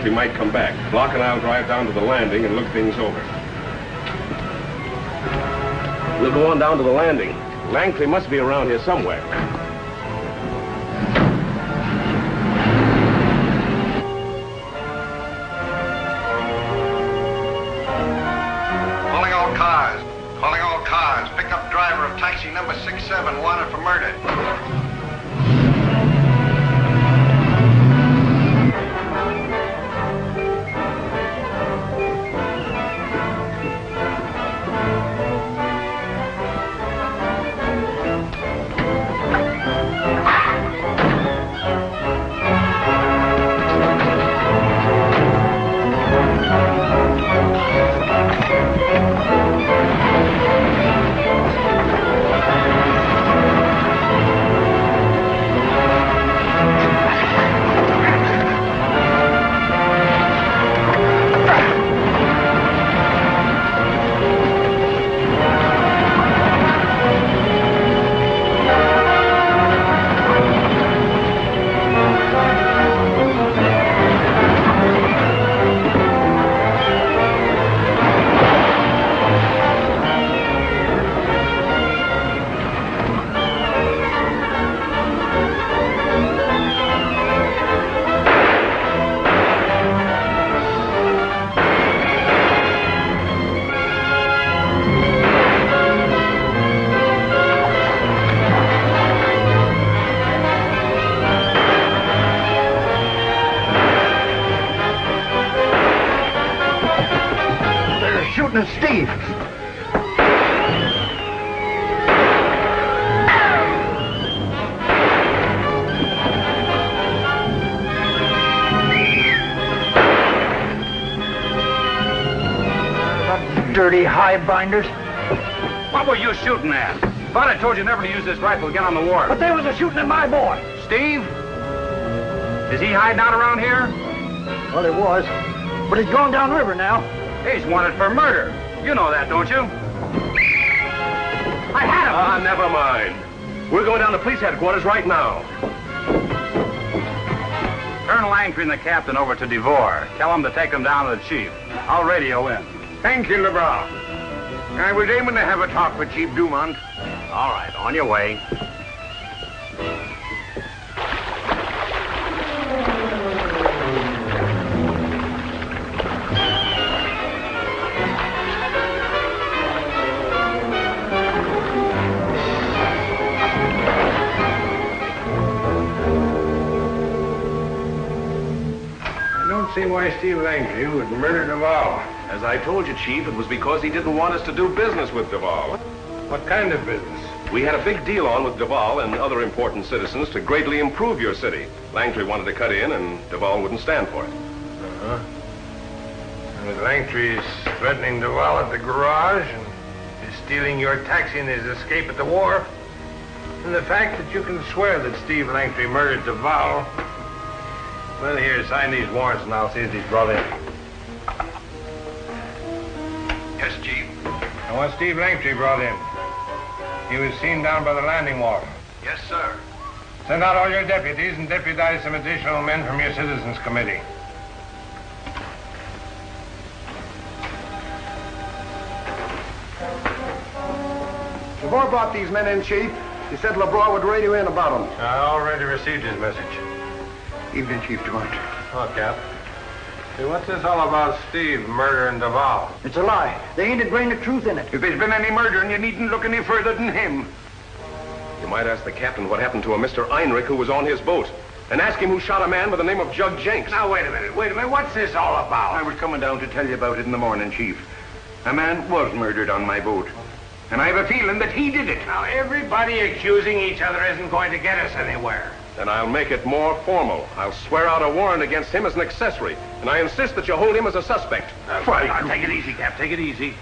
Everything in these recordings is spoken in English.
Langtrys might come back. Block and I'll drive down to the landing and look things over. We'll go on down to the landing. Langtrys must be around here somewhere. Calling all cars. Pick up driver of taxi number 67, wanted for murder. Steve! Dirty highbinders. What were you shooting at? Thought I told you never to use this rifle again on the wharf. But they was a shooting at my boy. Steve? Is he hiding out around here? Well, he was. But he's gone downriver now. He's wanted for murder. You know that, don't you? I had him! Never mind. We're going down to police headquarters right now. Colonel Langtrys and the captain over to DeVore. Tell them to take him down to the chief. I'll radio in. Thank you, LeBron. I was aiming to have a talk with Chief Dumont. All right, on your way. See why Steve Langtrys would murder Duvall. As I told you, Chief, it was because he didn't want us to do business with Duvall. What kind of business? We had a big deal on with Duvall and other important citizens to greatly improve your city. Langtrys wanted to cut in, and Duvall wouldn't stand for it. Uh-huh. And with Langtrys threatening Duvall at the garage, and his stealing your taxi in his escape at the wharf, and the fact that you can swear that Steve Langtrys murdered Duvall. Well, here, sign these warrants and I'll see if he's brought in. Yes, Chief. I want Steve Langtrys brought in. He was seen down by the landing wall. Yes, sir. Send out all your deputies and deputize some additional men from your citizens committee. DeVore brought these men in, Chief. He said LeBron would radio in about them. I already received his message. Evening, Chief Dumont. Oh, Cap. Hey, what's this all about Steve murdering Duvall? It's a lie. They ain't a grain of truth in it. If there's been any murdering, you needn't look any further than him. You might ask the captain what happened to a Mr. Einreich who was on his boat. And ask him who shot a man by the name of Jug Jenks. Now, wait a minute. What's this all about? I was coming down to tell you about it in the morning, Chief. A man was murdered on my boat. And I have a feeling that he did it. Now, everybody accusing each other isn't going to get us anywhere. Then I'll make it more formal. I'll swear out a warrant against him as an accessory. And I insist that you hold him as a suspect. Now, take it easy, Cap. Take it easy.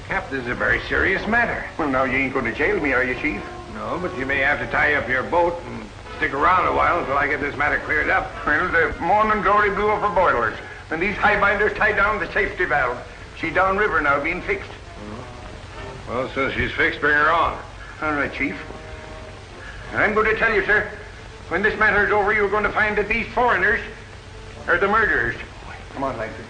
Cap, this is a very serious matter. Well, now, you ain't going to jail me, are you, Chief? No, but you may have to tie up your boat and stick around a while until I get this matter cleared up. Well, the morning glory blew over boilers. And these highbinders tied down the safety valve. She's downriver now, being fixed. Well, so she's fixed, bring her on. All right, Chief. I'm going to tell you, sir, when this matter's over, you're going to find that these foreigners are the murderers. Come on, Langtrys.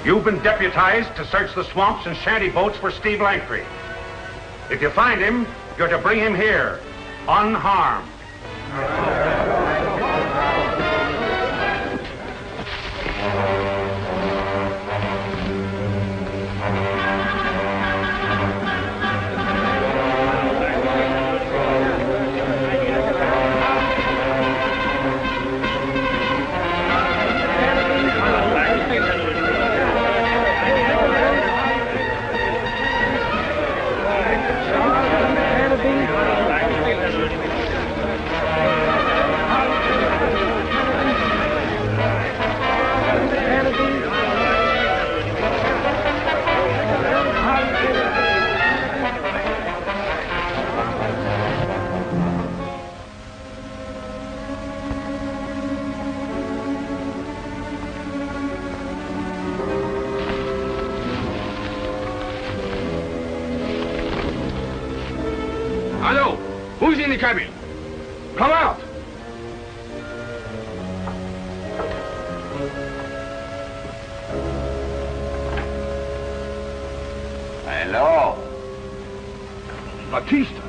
You've been deputized to search the swamps and shanty boats for Steve Langtrys. If you find him, you're to bring him here, unharmed. Hello? Who's in the cabin? Come out! Hello? Batista,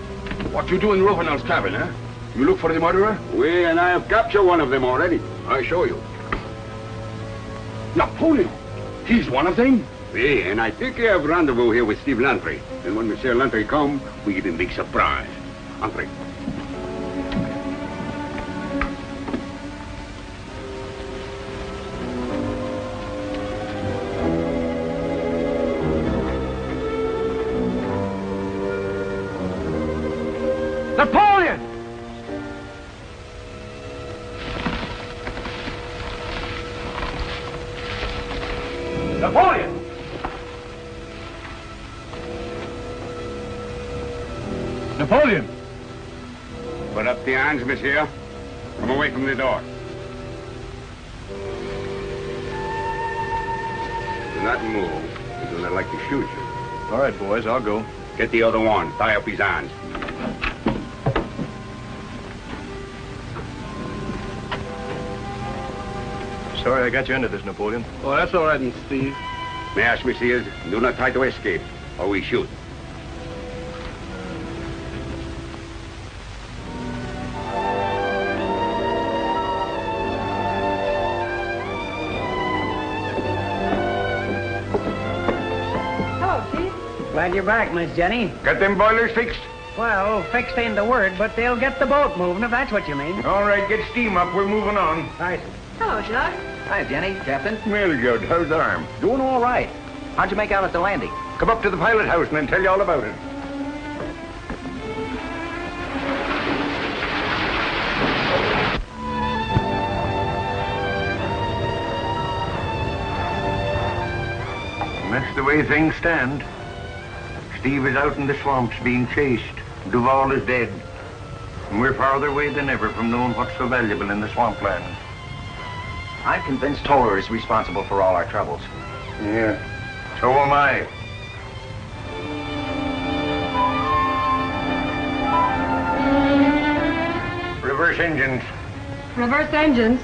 what you do in Rovenel's cabin, eh? You look for the murderer? We and I have captured one of them already. I show you. Napoleon! He's one of them? We and I think you have rendezvous here with Steve Langtrys. And when Monsieur Langtrys come, we give him big surprise. Entrez. Napoleon! Napoleon! Napoleon! Put up the hands, monsieur. Come away from the door. Do not move. We do not like to shoot you. All right, boys, I'll go. Get the other one. Tie up his hands. Sorry I got you into this, Napoleon. Oh, that's all right, Steve. May I ask, messieurs, do not try to escape, or we shoot. Hello, Chief. Glad you're back, Miss Jenny. Got them boilers fixed? Well, fixed ain't the word, but they'll get the boat moving, if that's what you mean. All right, get steam up. We're moving on. Right. Hello, Jacques. Hi, Jenny, Captain. Well, good. How's the arm? Doing all right. How'd you make out at the landing? Come up to the pilot house and I'll tell you all about it. And that's the way things stand. Steve is out in the swamps being chased. Duval is dead. And we're farther away than ever from knowing what's so valuable in the swampland. I'm convinced Toller is responsible for all our troubles. Yeah, so am I. Reverse engines. Reverse engines.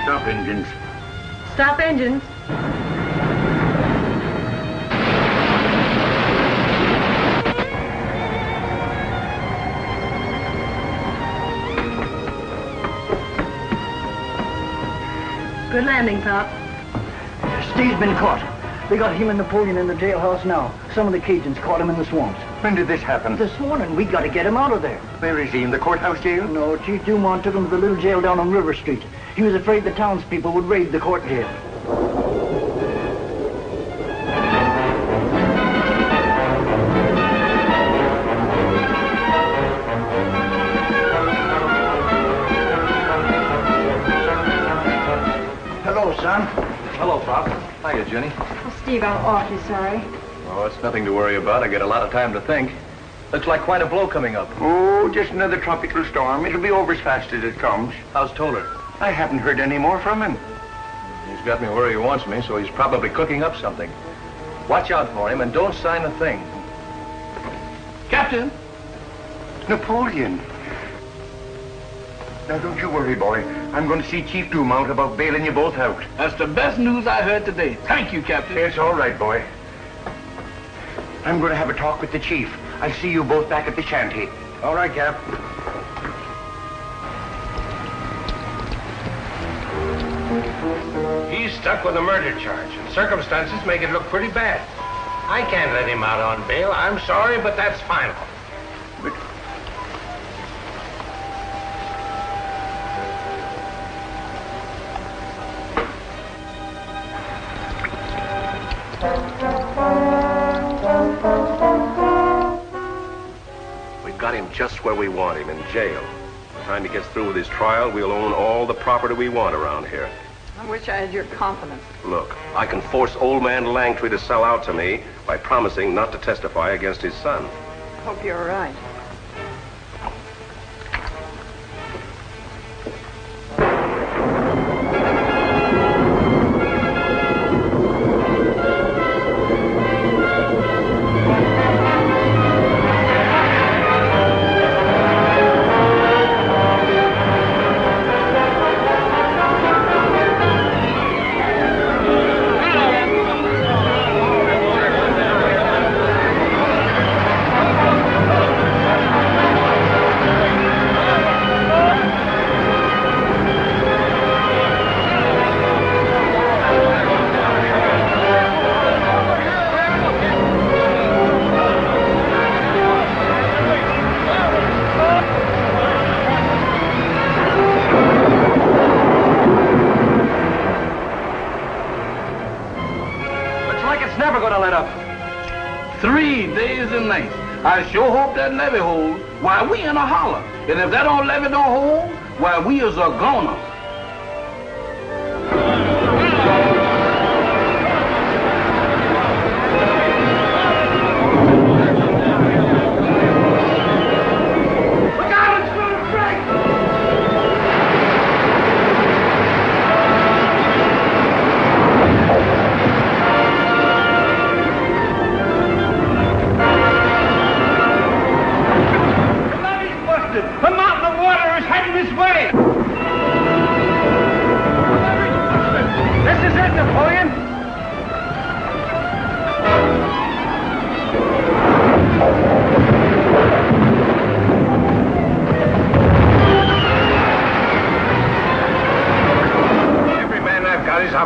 Stop engines. Stop engines. Good landing, Pop. Steve's been caught. They got him and Napoleon in the jailhouse now. Some of the Cajuns caught him in the swamps. When did this happen? This morning, we got to get him out of there. Where is he? In the courthouse jail? No, Chief Dumont took him to the little jail down on River Street. He was afraid the townspeople would raid the court jail. Hello, son. Hello, Pop. Hiya, Jenny. Oh, Steve, I'm awfully sorry. Oh, it's nothing to worry about. I get a lot of time to think. Looks like quite a blow coming up. Oh, just another tropical storm. It'll be over as fast as it comes. How's Toller? I haven't heard any more from him. He's got me where he wants me, so he's probably cooking up something. Watch out for him and don't sign a thing. Captain! Napoleon! Now, don't you worry, boy. I'm going to see Chief Dumount about bailing you both out. That's the best news I heard today. Thank you, Captain. It's all right, boy. I'm going to have a talk with the chief. I'll see you both back at the shanty. All right, Cap. He's stuck with a murder charge, and circumstances make it look pretty bad. I can't let him out on bail. I'm sorry, but that's final. But... We've got him just where we want him, in jail. By the time he gets through with his trial, we'll own all the property we want around here. I wish I had your confidence. Look, I can force old man Langtrys to sell out to me by promising not to testify against his son. I hope you're right. I sure hope that levee holds. Why, we in a holler. And if that old levee don't hold, why, we is a goner.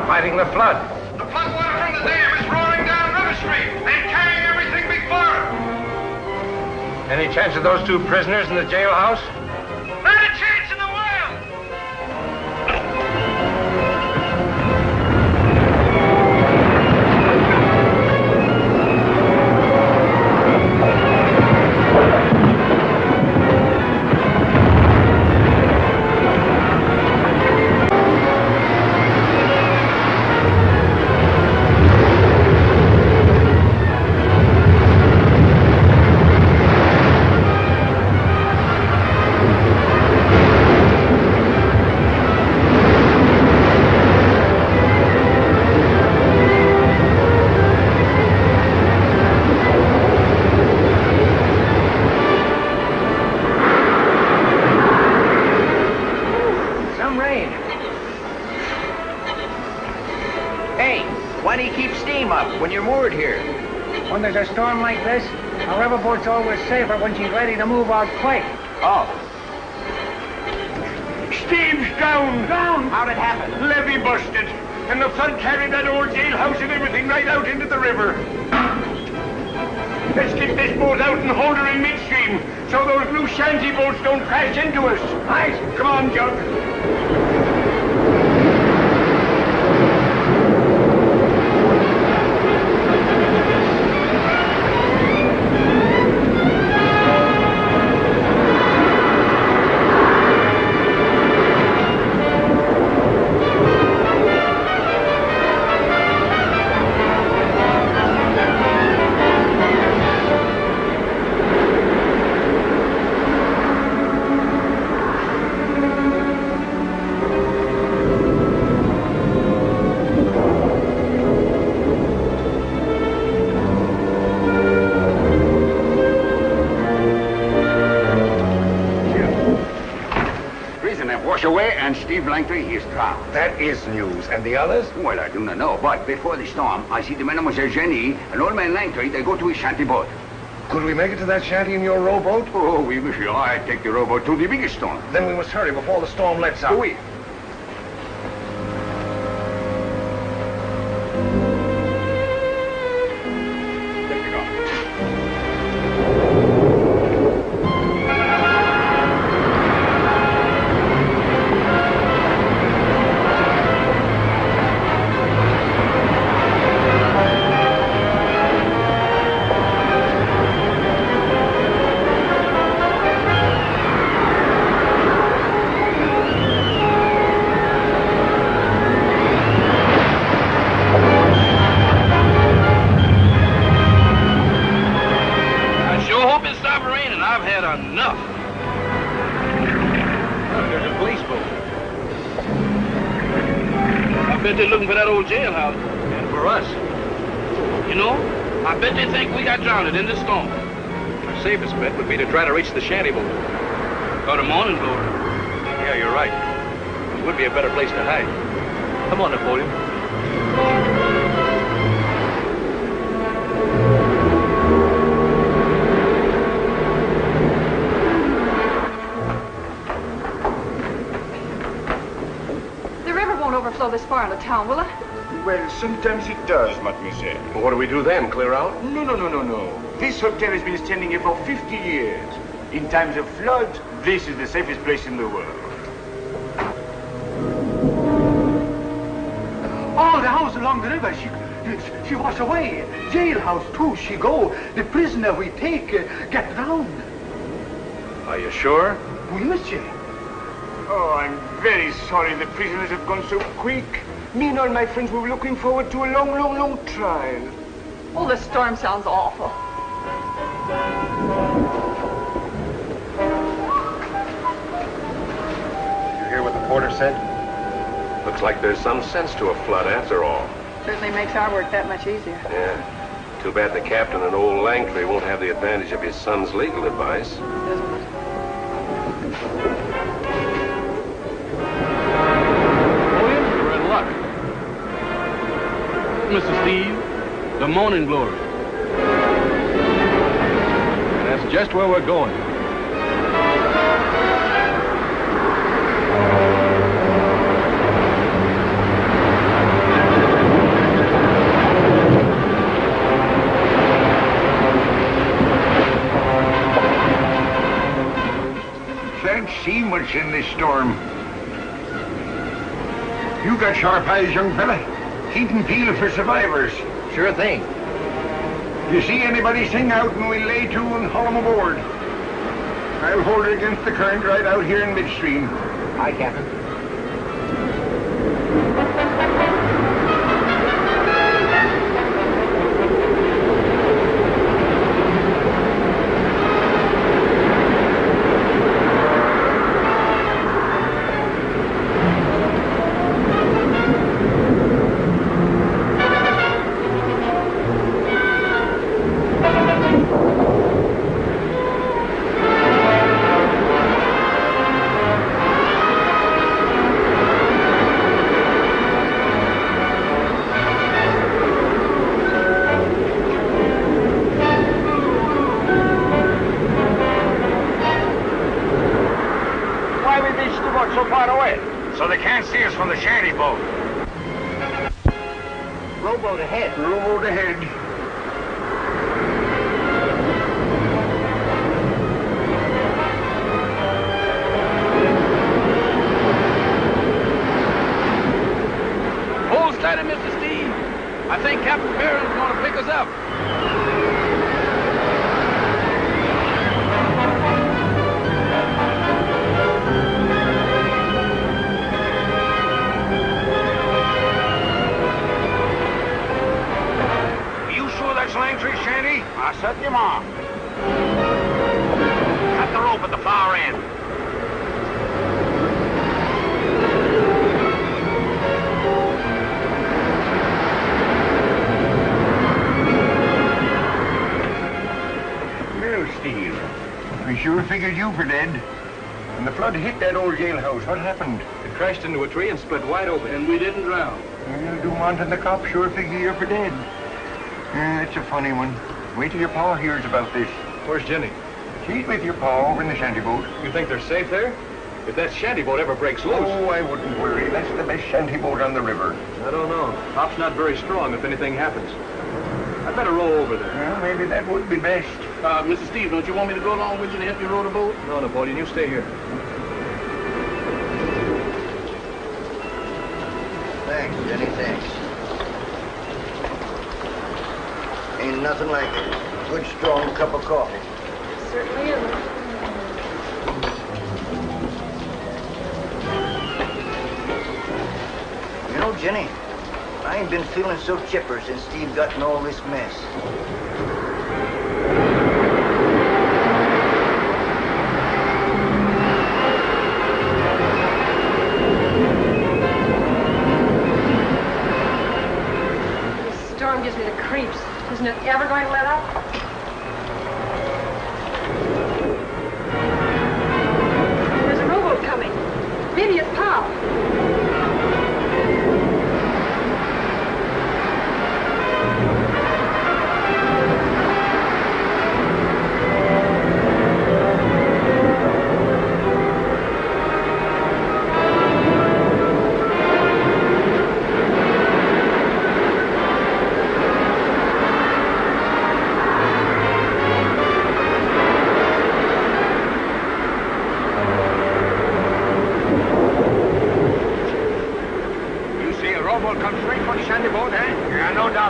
Fighting the flood. The floodwater from the dam is roaring down River Street and carrying everything before it. Any chance of those two prisoners in the jailhouse? Not a chance in the world! When you're moored here. When there's a storm like this, a riverboat's always safer when she's ready to move out quick. Oh. Steve's down. Down? How'd it happen? Levee busted. And the flood carried that old jailhouse and everything right out into the river. Let's get this boat out and hold her in midstream so those blue shanty boats don't crash into us. Right. Come on, Jug. Steve Langtrys, he is drowned. That is news. And the others? Well, I do not know. But before the storm, I see the Mademoiselle Jenny and old man Langtrys, they go to his shanty boat. Could we make it to that shanty in your rowboat? Oh, oui, monsieur. I take the rowboat to the biggest storm. Then we must hurry before the storm lets up. Oh, oui. They're looking for that old jailhouse. And for us. You know, I bet they think we got drowned in this storm. Our safest bet would be to try to reach the shanty boat. Or the morning glory. Yeah, you're right. It would be a better place to hide. Come on, Napoleon. Overflow this far into town, will it? Well, sometimes it does, mademoiselle. Well, what do we do then? Clear out? No. This hotel has been standing here for 50 years. In times of flood, this is the safest place in the world. Oh, the house along the river, she was away. Jailhouse, too, she go. The prisoner we take get drowned. Are you sure? Oui, monsieur. Oh, I'm very sorry the prisoners have gone so quick. Me and all my friends were looking forward to a long trial. Oh, this storm sounds awful. Did you hear what the porter said? Looks like there's some sense to a flood after all. Certainly makes our work that much easier. Yeah. Too bad the captain and old Langtrys won't have the advantage of his son's legal advice. Isn't it? Mr. Steve, the morning glory. And that's just where we're going. Can't see much in this storm. You got sharp eyes, young fella. Heat and peel for survivors. Sure thing. You see anybody sing out and we'll lay to and haul 'em aboard. I'll hold it against the current right out here in midstream. Aye, Captain. So they can't see us from the shanty boat. Rowboat ahead. Rowboat ahead. Hold steady, Mr. Steve. I think Captain Perrin's going to pick us up. Langtrys shanty? I certainly am. Cut the rope at the far end. Well, Steve, we sure figured you for dead. When the flood hit that old jailhouse, what happened? Did crashed into a tree and split wide open. And we didn't drown. Well, Dumont and the cop sure figure you're for dead. It's a funny one. Wait till your pa hears about this. Where's Jenny? She's with your pa over in the shanty boat. You think they're safe there? If that shanty boat ever breaks loose... Oh, I wouldn't worry. That's the best shanty boat on the river. I don't know. Pop's not very strong if anything happens. I'd better row over there. Well, maybe that would be best. Mr. Steve, don't you want me to go along with you to help you row the boat? No, Napoleon, you stay here. Thanks, Jenny, thanks. Ain't nothing like a good, strong cup of coffee. It certainly isn't. You know, Jenny, I ain't been feeling so chipper since Steve got in all this mess. This storm gives me the creeps. Isn't it ever going to let up? There's a rowboat coming. Maybe it's Pop.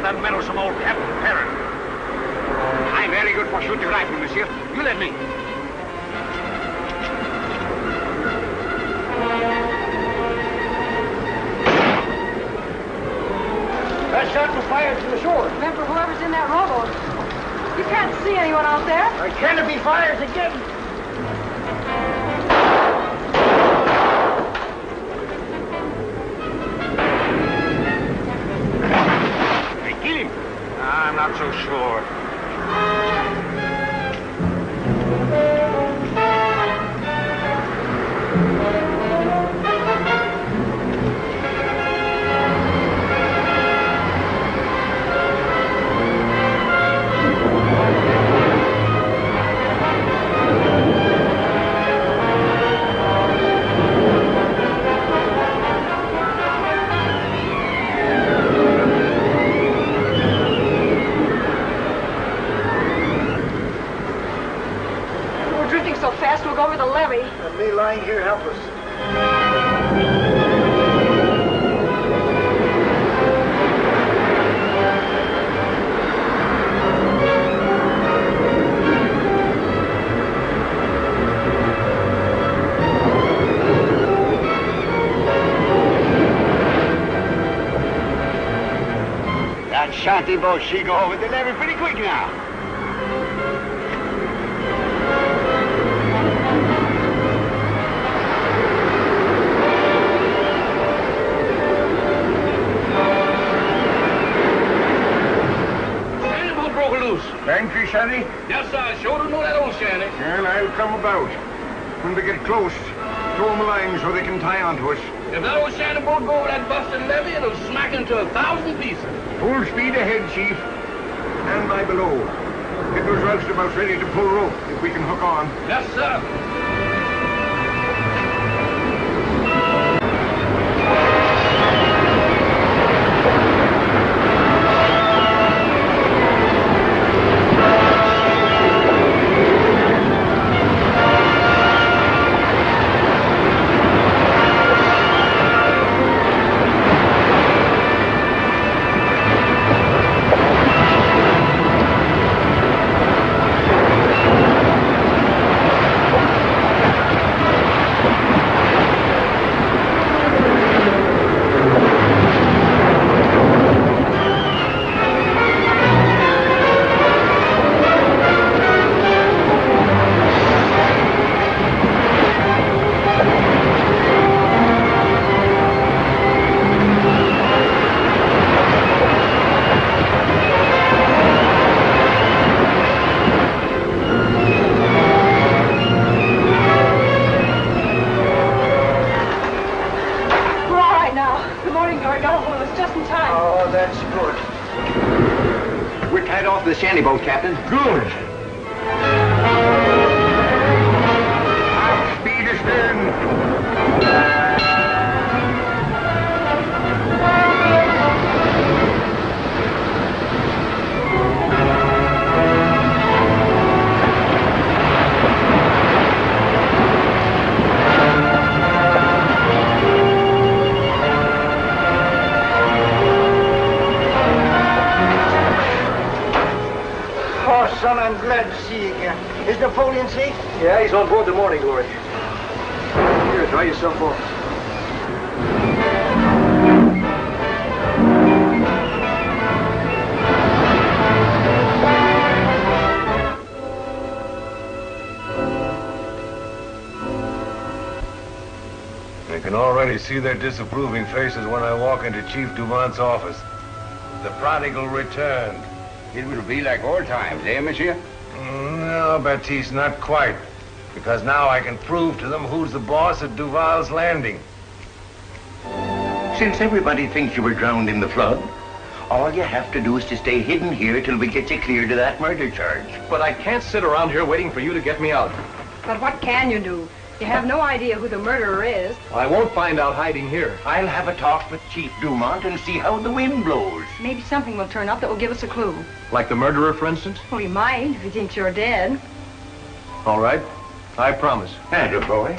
That meddlesome old Captain Perrin. I'm very good for shooting rifle, monsieur. You let me. That shot was fired from the shore. Remember whoever's in that rowboat. You can't see anyone out there. Can it be fired again? I'm not so sure. So fast we'll go over the levee. And me lying here helpless. That shanty boat, she go over the levee pretty quick now. Langtrys, shanty? Yes, sir. I sure don't know that old shanty. Well, I'll come about. When they get close, throw them a line so they can tie onto us. If that old shanty boat go over that busted levee, it'll smack into 1,000 pieces. Full speed ahead, Chief. Stand by below. Get those roustabouts ready to pull rope if we can hook on. Yes, sir. right off the shanty boat, Captain. Good. Half speed astern. Oh, son, I'm glad to see you again. Is Napoleon safe? Yeah, he's on board the Morning Glory. Here, dry yourself off. I can already see their disapproving faces when I walk into Chief Dumont's office. The prodigal returned. It will be like old times, eh, monsieur? No, Baptiste, not quite. Because now I can prove to them who's the boss at Duval's Landing. Since everybody thinks you were drowned in the flood, all you have to do is to stay hidden here till we get you cleared of that murder charge. But I can't sit around here waiting for you to get me out. But what can you do? You have no idea who the murderer is. I won't find out hiding here. I'll have a talk with Chief Dumont and see how the wind blows. Maybe something will turn up that will give us a clue. Like the murderer, for instance? Well, he might if he thinks you're dead. All right. I promise. Attaboy.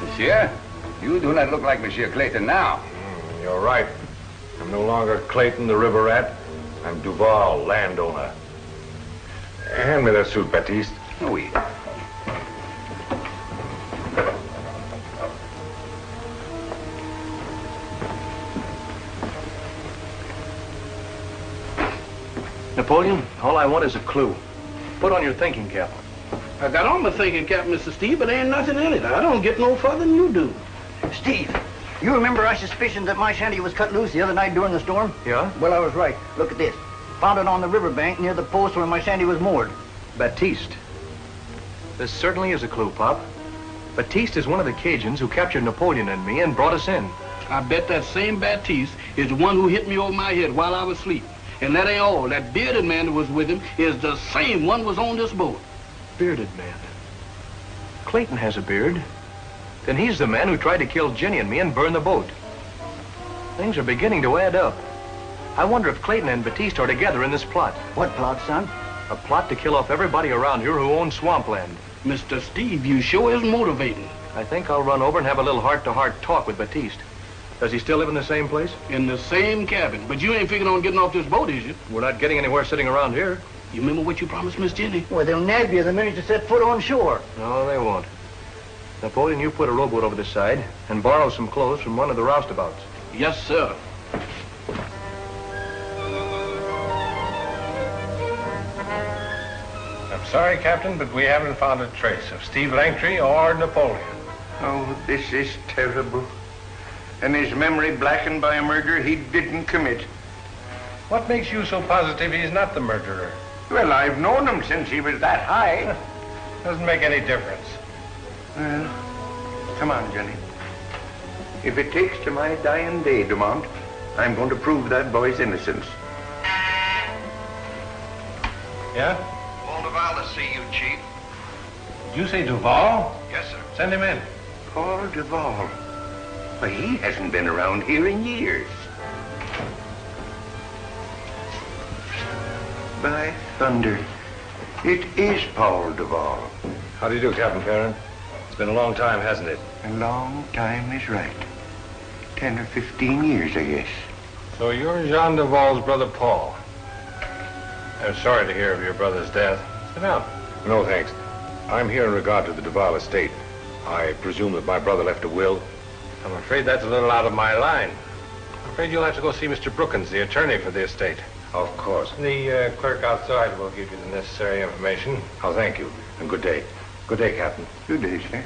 Monsieur, you do not look like Monsieur Clayton now. You're right. I'm no longer Clayton the river rat. I'm Duval, landowner. Hand me that suit, Baptiste. Oui. Napoleon, all I want is a clue. Put on your thinking cap. I got on my thinking cap, Mr. Steve, but there ain't nothing in it. I don't get no further than you do. Steve, you remember our suspicion that my shanty was cut loose the other night during the storm? Yeah? Well, I was right. Look at this. Found it on the riverbank near the post where my shanty was moored. Baptiste. This certainly is a clue, Pop. Baptiste is one of the Cajuns who captured Napoleon and me and brought us in. I bet that same Baptiste is the one who hit me over my head while I was asleep. And that ain't all. That bearded man that was with him is the same one was on this boat. Bearded man. Clayton has a beard. Then he's the man who tried to kill Jenny and me and burn the boat. Things are beginning to add up. I wonder if Clayton and Baptiste are together in this plot. What plot, son? A plot to kill off everybody around here who owns swampland. Mr. Steve, you sure is motivating. I think I'll run over and have a little heart-to-heart talk with Baptiste. Does he still live in the same place? In the same cabin. But you ain't figuring on getting off this boat, is you? We're not getting anywhere sitting around here. You remember what you promised Miss Jenny? Well, they'll nab you the minute you set foot on shore. No, they won't. Napoleon, you put a rowboat over the side and borrow some clothes from one of the roustabouts. Yes, sir. I'm sorry, Captain, but we haven't found a trace of Steve Langtrys or Napoleon. Oh, this is terrible. And his memory blackened by a murder he didn't commit. What makes you so positive he's not the murderer? Well, I've known him since he was that high. Doesn't make any difference. Well, come on, Jenny. If it takes to my dying day, Dumont, I'm going to prove that boy's innocence. Yeah? Paul Duval to see you, Chief. Did you say Duval? Yes, sir. Send him in. Paul Duval. Why, he hasn't been around here in years. By thunder, it is Paul Duval. How do you do, Captain Perrin? It's been a long time, hasn't it? A long time is right. 10 or 15 years, I guess. So you're Jean Duval's brother, Paul. I'm sorry to hear of your brother's death. Sit down. No, thanks. I'm here in regard to the Duval estate. I presume that my brother left a will. I'm afraid that's a little out of my line. I'm afraid you'll have to go see Mr. Brookins, the attorney for the estate. Of course. The clerk outside will give you the necessary information. Oh, thank you, and good day. Good day, Captain. Good day, sir.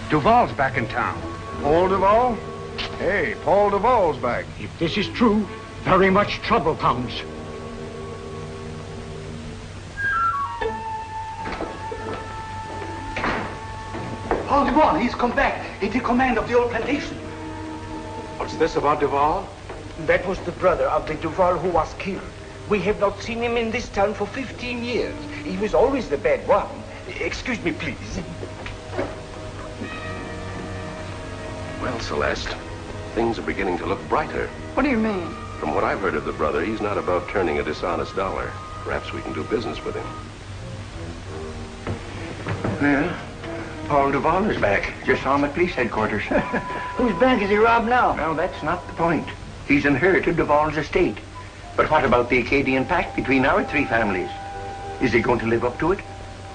Duval's back in town. Paul Duval? Hey, Paul Duval's back. If this is true, very much trouble comes. Paul Duval, he's come back. He took command of the old plantation. What's this about Duval? That was the brother of the Duval who was killed. We have not seen him in this town for 15 years. He was always the bad one. Excuse me, please. Well, Celeste, things are beginning to look brighter. What do you mean? From what I've heard of the brother, he's not above turning a dishonest dollar. Perhaps we can do business with him. Well, Paul Duval is back. Just saw him at police headquarters. Whose bank is he robbed now? Well, that's not the point. He's inherited Duval's estate. But what about the Acadian pact between our three families? Is he going to live up to it?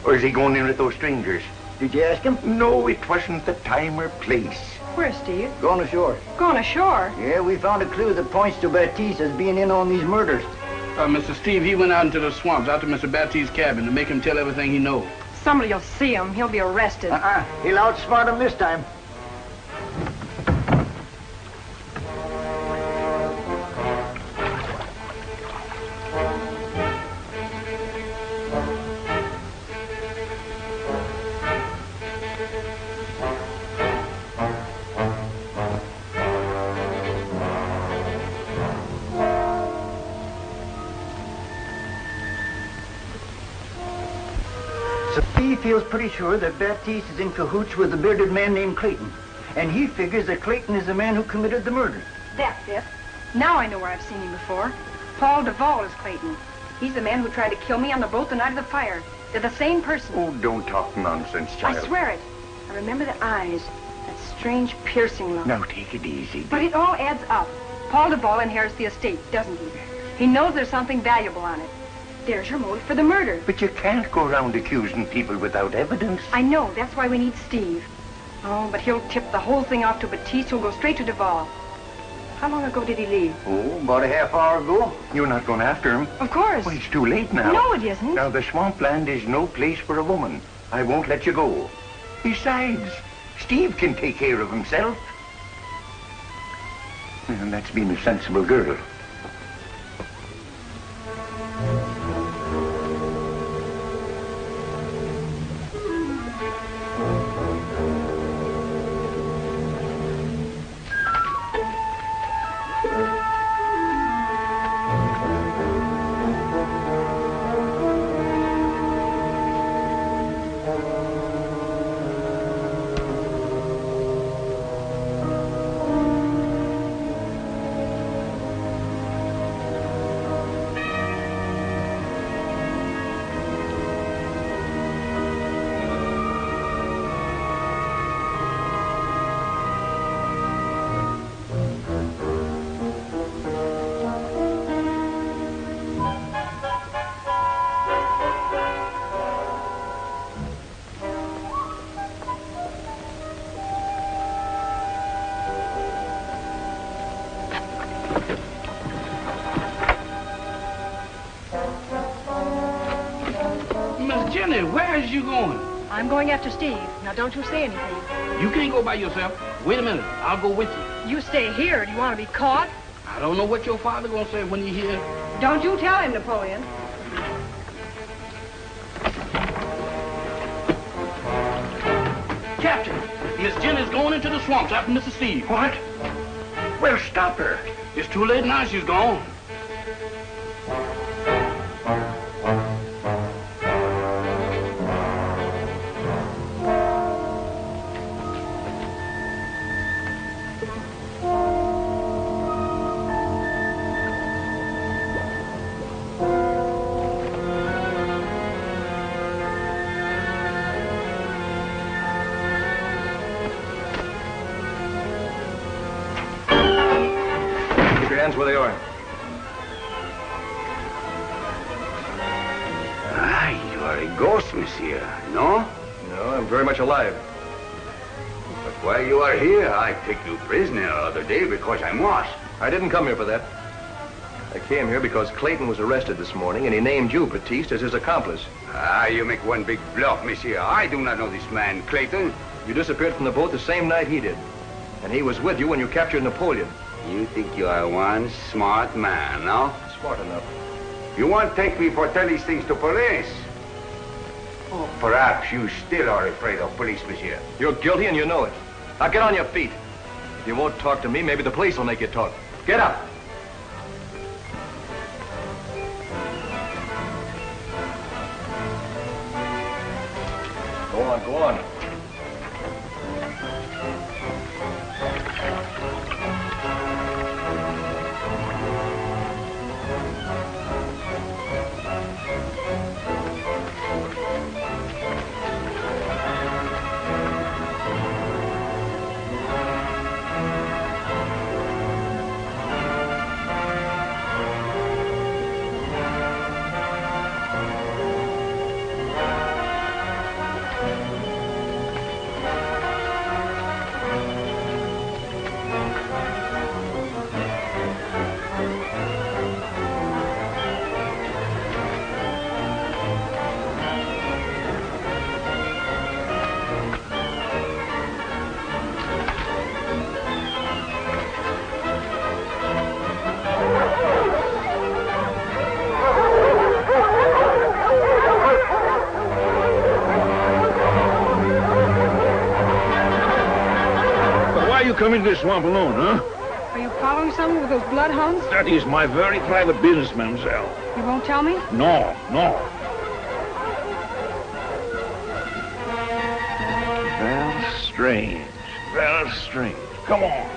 Or is he going in with those strangers? Did you ask him? No, it wasn't the time or place. Where, Steve? Going ashore. Going ashore? Yeah, we found a clue that points to Baptiste as being in on these murders. Mr. Steve, he went out into the swamps, out to Mr. Baptiste's cabin to make him tell everything he knows. Somebody will see him. He'll be arrested. He'll outsmart him this time. He feels pretty sure that Baptiste is in cahoots with a bearded man named Clayton. And he figures that Clayton is the man who committed the murder. That's it. Now I know where I've seen him before. Paul Duval is Clayton. He's the man who tried to kill me on the boat the night of the fire. They're the same person. Oh, don't talk nonsense, child. I swear it. I remember the eyes. That strange piercing look. Now, take it easy. But it all adds up. Paul Duval inherits the estate, doesn't he? He knows there's something valuable on it. There's your motive for the murder. But you can't go around accusing people without evidence. I know. That's why we need Steve. Oh, but he'll tip the whole thing off to Baptiste, who'll go straight to Duval. How long ago did he leave? Oh, about a half hour ago. You're not going after him? Of course. Well, it's too late now. No, it isn't. Now, the swampland is no place for a woman. I won't let you go. Besides, Steve can take care of himself. And that's being a sensible girl. Where's you going? I'm going after Steve. Now, don't you say anything. You can't go by yourself. Wait a minute. I'll go with you. You stay here. Do you want to be caught? I don't know what your father gonna say when he hears. Don't you tell him, Napoleon. Captain, Miss Jenny's going into the swamps after Mr. Steve. What? Well, stop her. It's too late now. She's gone. Where they are. Ah, you are a ghost, monsieur, no? No, I'm very much alive. But while you are here, I take you prisoner the other day because I must. I didn't come here for that. I came here because Clayton was arrested this morning, and he named you, Baptiste, as his accomplice. Ah, you make one big bluff, monsieur. I do not know this man, Clayton. You disappeared from the boat the same night he did. And he was with you when you captured Napoleon. You think you are one smart man, no? Smart enough. You won't take me for tell these things to police. Oh, perhaps you still are afraid of police, monsieur. You're guilty and you know it. Now get on your feet. If you won't talk to me, maybe the police will make you talk. Get up. Go on, go on. Come into this swamp alone, huh? Are you following someone with those bloodhounds? That is my very private business, mademoiselle. You won't tell me? No, no. Very strange. Very strange. Come on.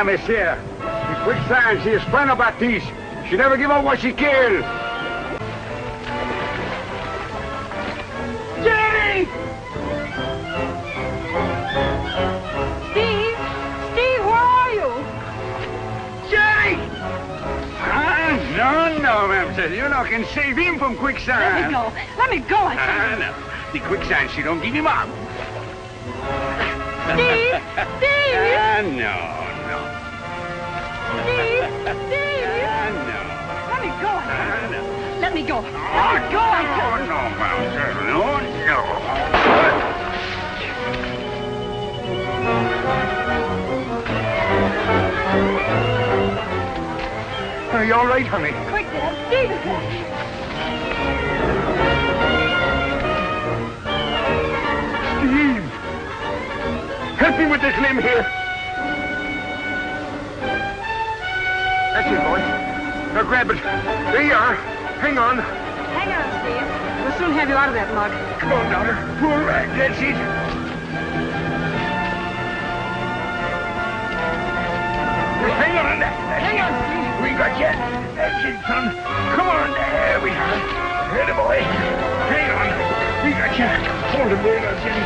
Monsieur. In quicksand, she is friend of Baptiste. She never give up what she killed. Jenny! Steve! Steve, where are you? Jenny! No, mademoiselle. You know, can save him from quicksand. Let me go. Let me go, I tell you. No. The quicksand, she don't give him up. Steve! Steve! No. Steve! Steve! No. Let me go, I tell you. No. Let me go. Let me go, I tell you. No, mademoiselle. No. Are you all right, honey? Quick, Dad. Steve! Steve! Help me with this limb here. That's it, boy. Now grab it. There you are. Hang on. Hang on, Steve. We'll soon have you out of that mug. Come on, daughter. Poor rag. That's it. Hang on. Hang on, Steve. We got you. That's it, son. Come on. There we are. Ready, boy. Hang on. We got you. Hold the bird out, Jenny.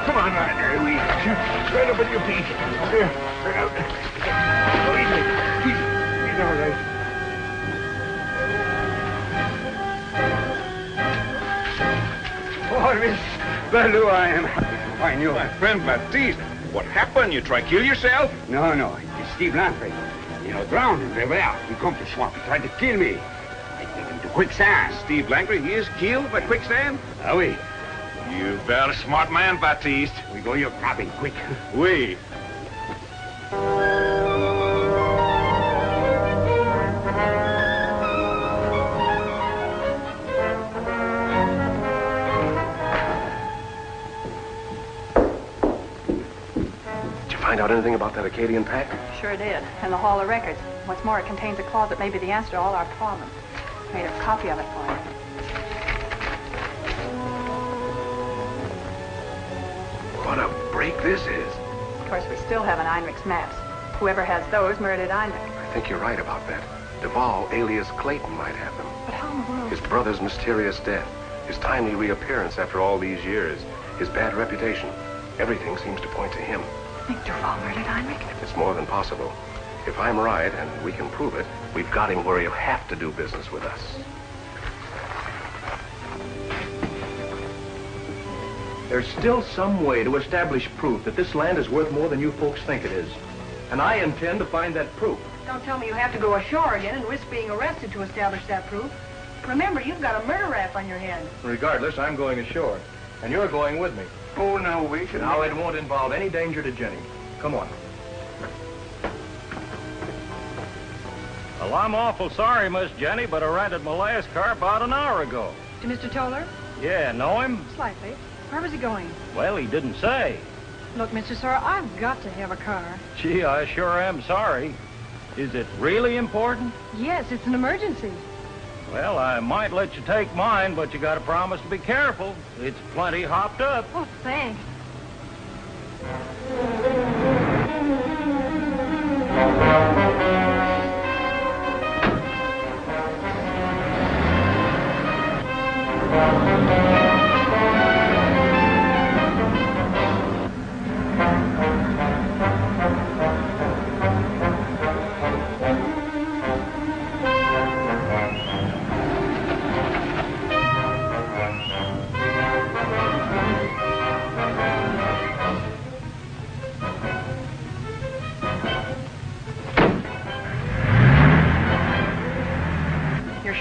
Come on, right there. We got you. Right up with your feet. There. Right out. Go easy. He's all right. Oh, Miss Ballou, I am happy to find you. My friend Baptiste, what happened? You try to kill yourself? No, it's Steve Langtrys. You know, drowned in river out. He come to swamp. He tried to kill me. I take him to quicksand. Steve Langtrys, he is killed by quicksand? Ah, oui. You very smart man, Baptiste. We go your cabin, quick. Oui. Find out anything about that Acadian pack? Sure did. In the Hall of Records. What's more, it contains a clause that may be the answer to all our problems. Made a copy of it for you. What a break this is. Of course, we still have an Einreich's maps. Whoever has those murdered Einreich. I think you're right about that. Duvall, alias Clayton, might have them. But how in the world? His brother's mysterious death, his timely reappearance after all these years, his bad reputation. Everything seems to point to him. Think Duvall murdered Einreich? It's more than possible. If I'm right, and we can prove it, we've got him where he'll have to do business with us. There's still some way to establish proof that this land is worth more than you folks think it is. And I intend to find that proof. Don't tell me you have to go ashore again and risk being arrested to establish that proof. Remember, you've got a murder rap on your head. Regardless, I'm going ashore. And you're going with me. Oh, no, wait a Now, it won't involve any danger to Jenny. Come on. Well, I'm awful sorry, Miss Jenny, but I rented my last car about an hour ago. To Mr. Toller? Yeah, know him? Slightly. Where was he going? Well, he didn't say. Look, Mr. Sawyer, I've got to have a car. Gee, I sure am sorry. Is it really important? Yes, it's an emergency. Well, I might let you take mine, but you gotta promise to be careful. It's plenty hopped up. Oh, thanks.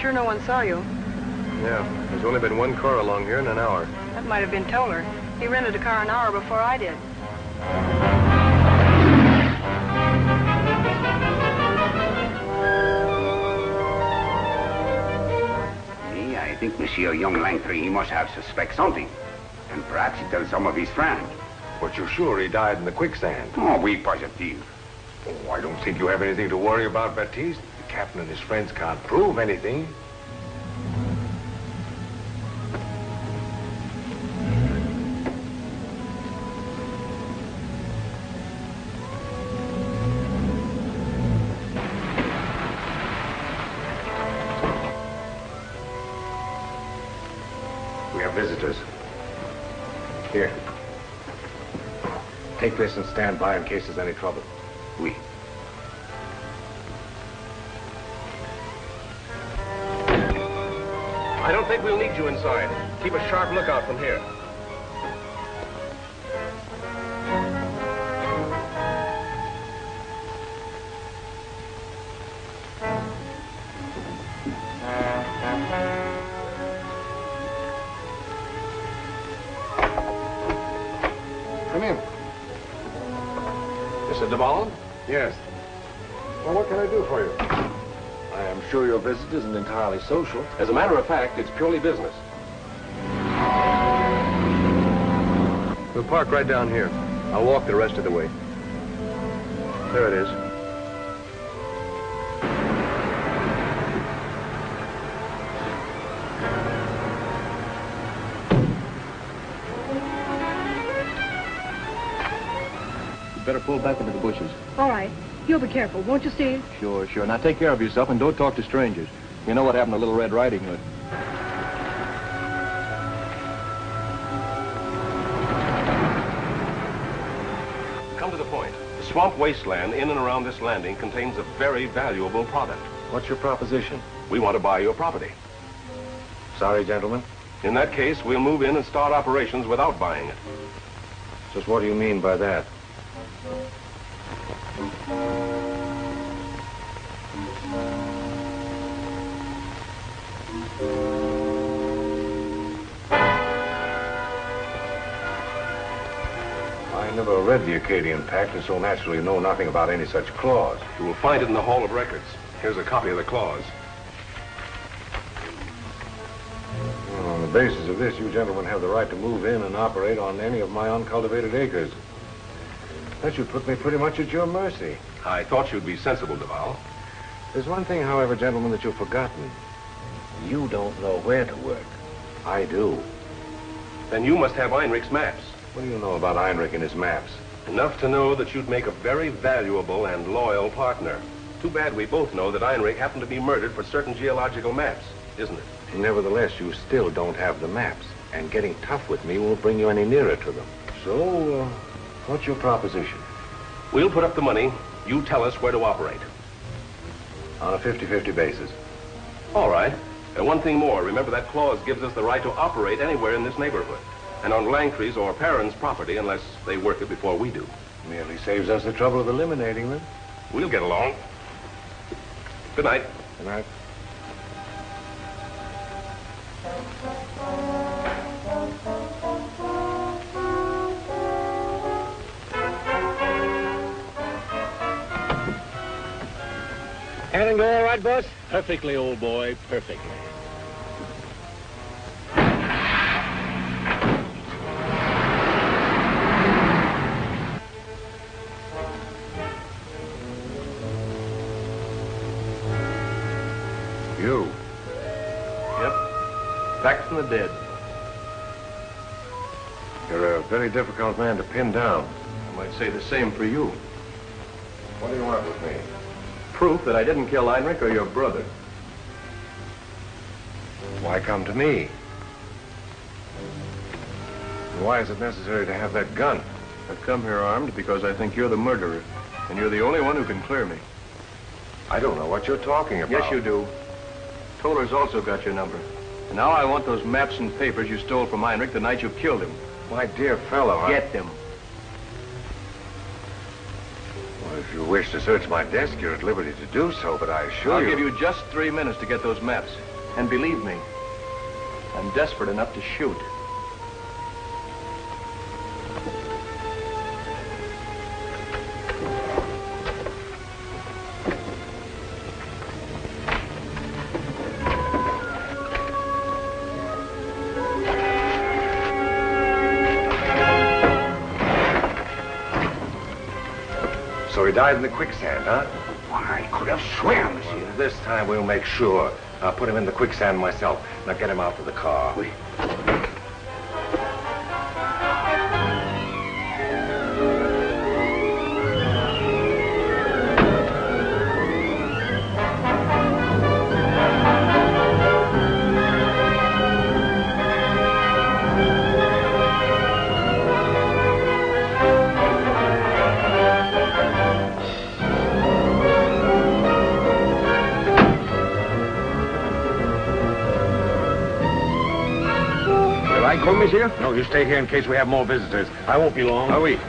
Sure no one saw you. Yeah, there's only been one car along here in an hour. That might have been Toller. He rented a car an hour before I did. I think Monsieur young Langtrys, he must have suspect something. And perhaps he tells some of his friends. But you're sure he died in the quicksand? Oh, we positive. Oh, I don't think you have anything to worry about, Baptiste. The captain and his friends can't prove anything. We have visitors. Here. Take this and stand by in case there's any trouble. Oui. I don't think we'll need you inside. Keep a sharp lookout from here. Come in. Mr. Duvall? Yes. Well, what can I do for you? I am sure your visit isn't entirely social. As a matter of fact, it's purely business. We'll park right down here. I'll walk the rest of the way. There it is. You better pull back into the bushes. All right. You'll be careful, won't you, Steve? Sure, sure. Now take care of yourself and don't talk to strangers. You know what happened to Little Red Riding Hood. Come to the point. The swamp wasteland in and around this landing contains a very valuable product. What's your proposition? We want to buy your property. Sorry, gentlemen. In that case, we'll move in and start operations without buying it. Just what do you mean by that? I never read the Acadian Pact and so naturally know nothing about any such clause. You will find it in the Hall of Records. Here's a copy of the clause. Well, on the basis of this, you gentlemen have the right to move in and operate on any of my uncultivated acres. That should put me pretty much at your mercy. I thought you'd be sensible, Duval. There's one thing, however, gentlemen, that you've forgotten. You don't know where to work. I do. Then you must have Einreich's maps. What do you know about Einreich and his maps? Enough to know that you'd make a very valuable and loyal partner. Too bad we both know that Einreich happened to be murdered for certain geological maps, isn't it? Nevertheless, you still don't have the maps, and getting tough with me won't bring you any nearer to them. So, what's your proposition? We'll put up the money. You tell us where to operate. On a 50-50 basis. All right. And one thing more. Remember that clause gives us the right to operate anywhere in this neighborhood. And on Langtrys or Perrin's property unless they work it before we do. Merely saves us the trouble of eliminating them. We'll get along. Good night. Good night. Everything go all right, boss? Perfectly, old boy, perfectly. You? Yep. Back from the dead. You're a very difficult man to pin down. I might say the same for you. What do you want with me? Proof that I didn't kill Einreich or your brother. Why come to me? And why is it necessary to have that gun? I've come here armed because I think you're the murderer, and you're the only one who can clear me. I don't know what you're talking about. Yes, you do. Toller's also got your number. And now I want those maps and papers you stole from Einreich the night you killed him. My dear fellow, Get them. Well, if you wish to search my desk, you're at liberty to do so, but I assure I'll you... give you just 3 minutes to get those maps. And believe me, I'm desperate enough to shoot. So he died in the quicksand, huh? Why, I could have sworn, monsieur. Well, this time we'll make sure. I'll put him in the quicksand myself. Now get him out to the car. Oui. Go, monsieur? No, you stay here in case we have more visitors. I won't be long. Ah, oui.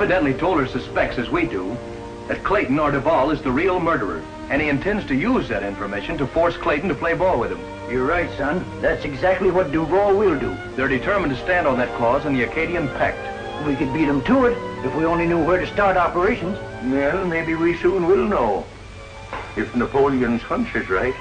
Evidently, Toller suspects, as we do, that Clayton or Duvall is the real murderer, and he intends to use that information to force Clayton to play ball with him. You're right, son. That's exactly what Duvall will do. They're determined to stand on that clause in the Acadian Pact. We could beat them to it if we only knew where to start operations. Well, maybe we soon will know. If Napoleon's hunch is right.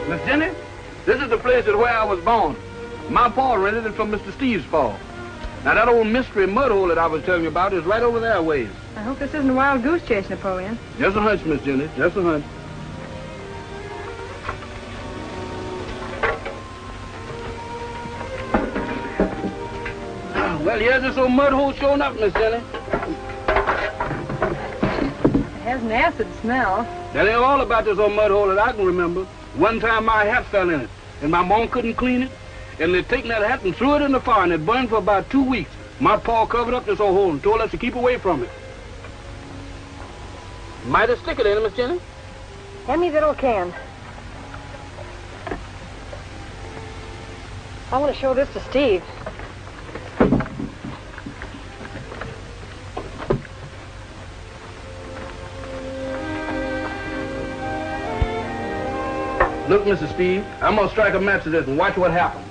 Miss Jenny, this is the place where I was born. My pa rented it from Mr. Steve's pa. Now, that old mystery mud hole that I was telling you about is right over there a ways. I hope this isn't a wild goose chase, Napoleon. Just a hunch, Miss Jenny. Just a hunch. Well, here's this old mud hole showing up, Miss Jenny. It has an acid smell. That ain't all about this old mud hole that I can remember. One time my hat fell in it, and my mom couldn't clean it. And they'd taken that hat and threw it in the fire, and it burned for about 2 weeks. My pa covered up this old hole and told us to keep away from it. Mighty sticky, ain't it, Miss Jenny? Hand me that old can. I want to show this to Steve. Look, Mr. Steve, I'm gonna strike a match to this and watch what happens.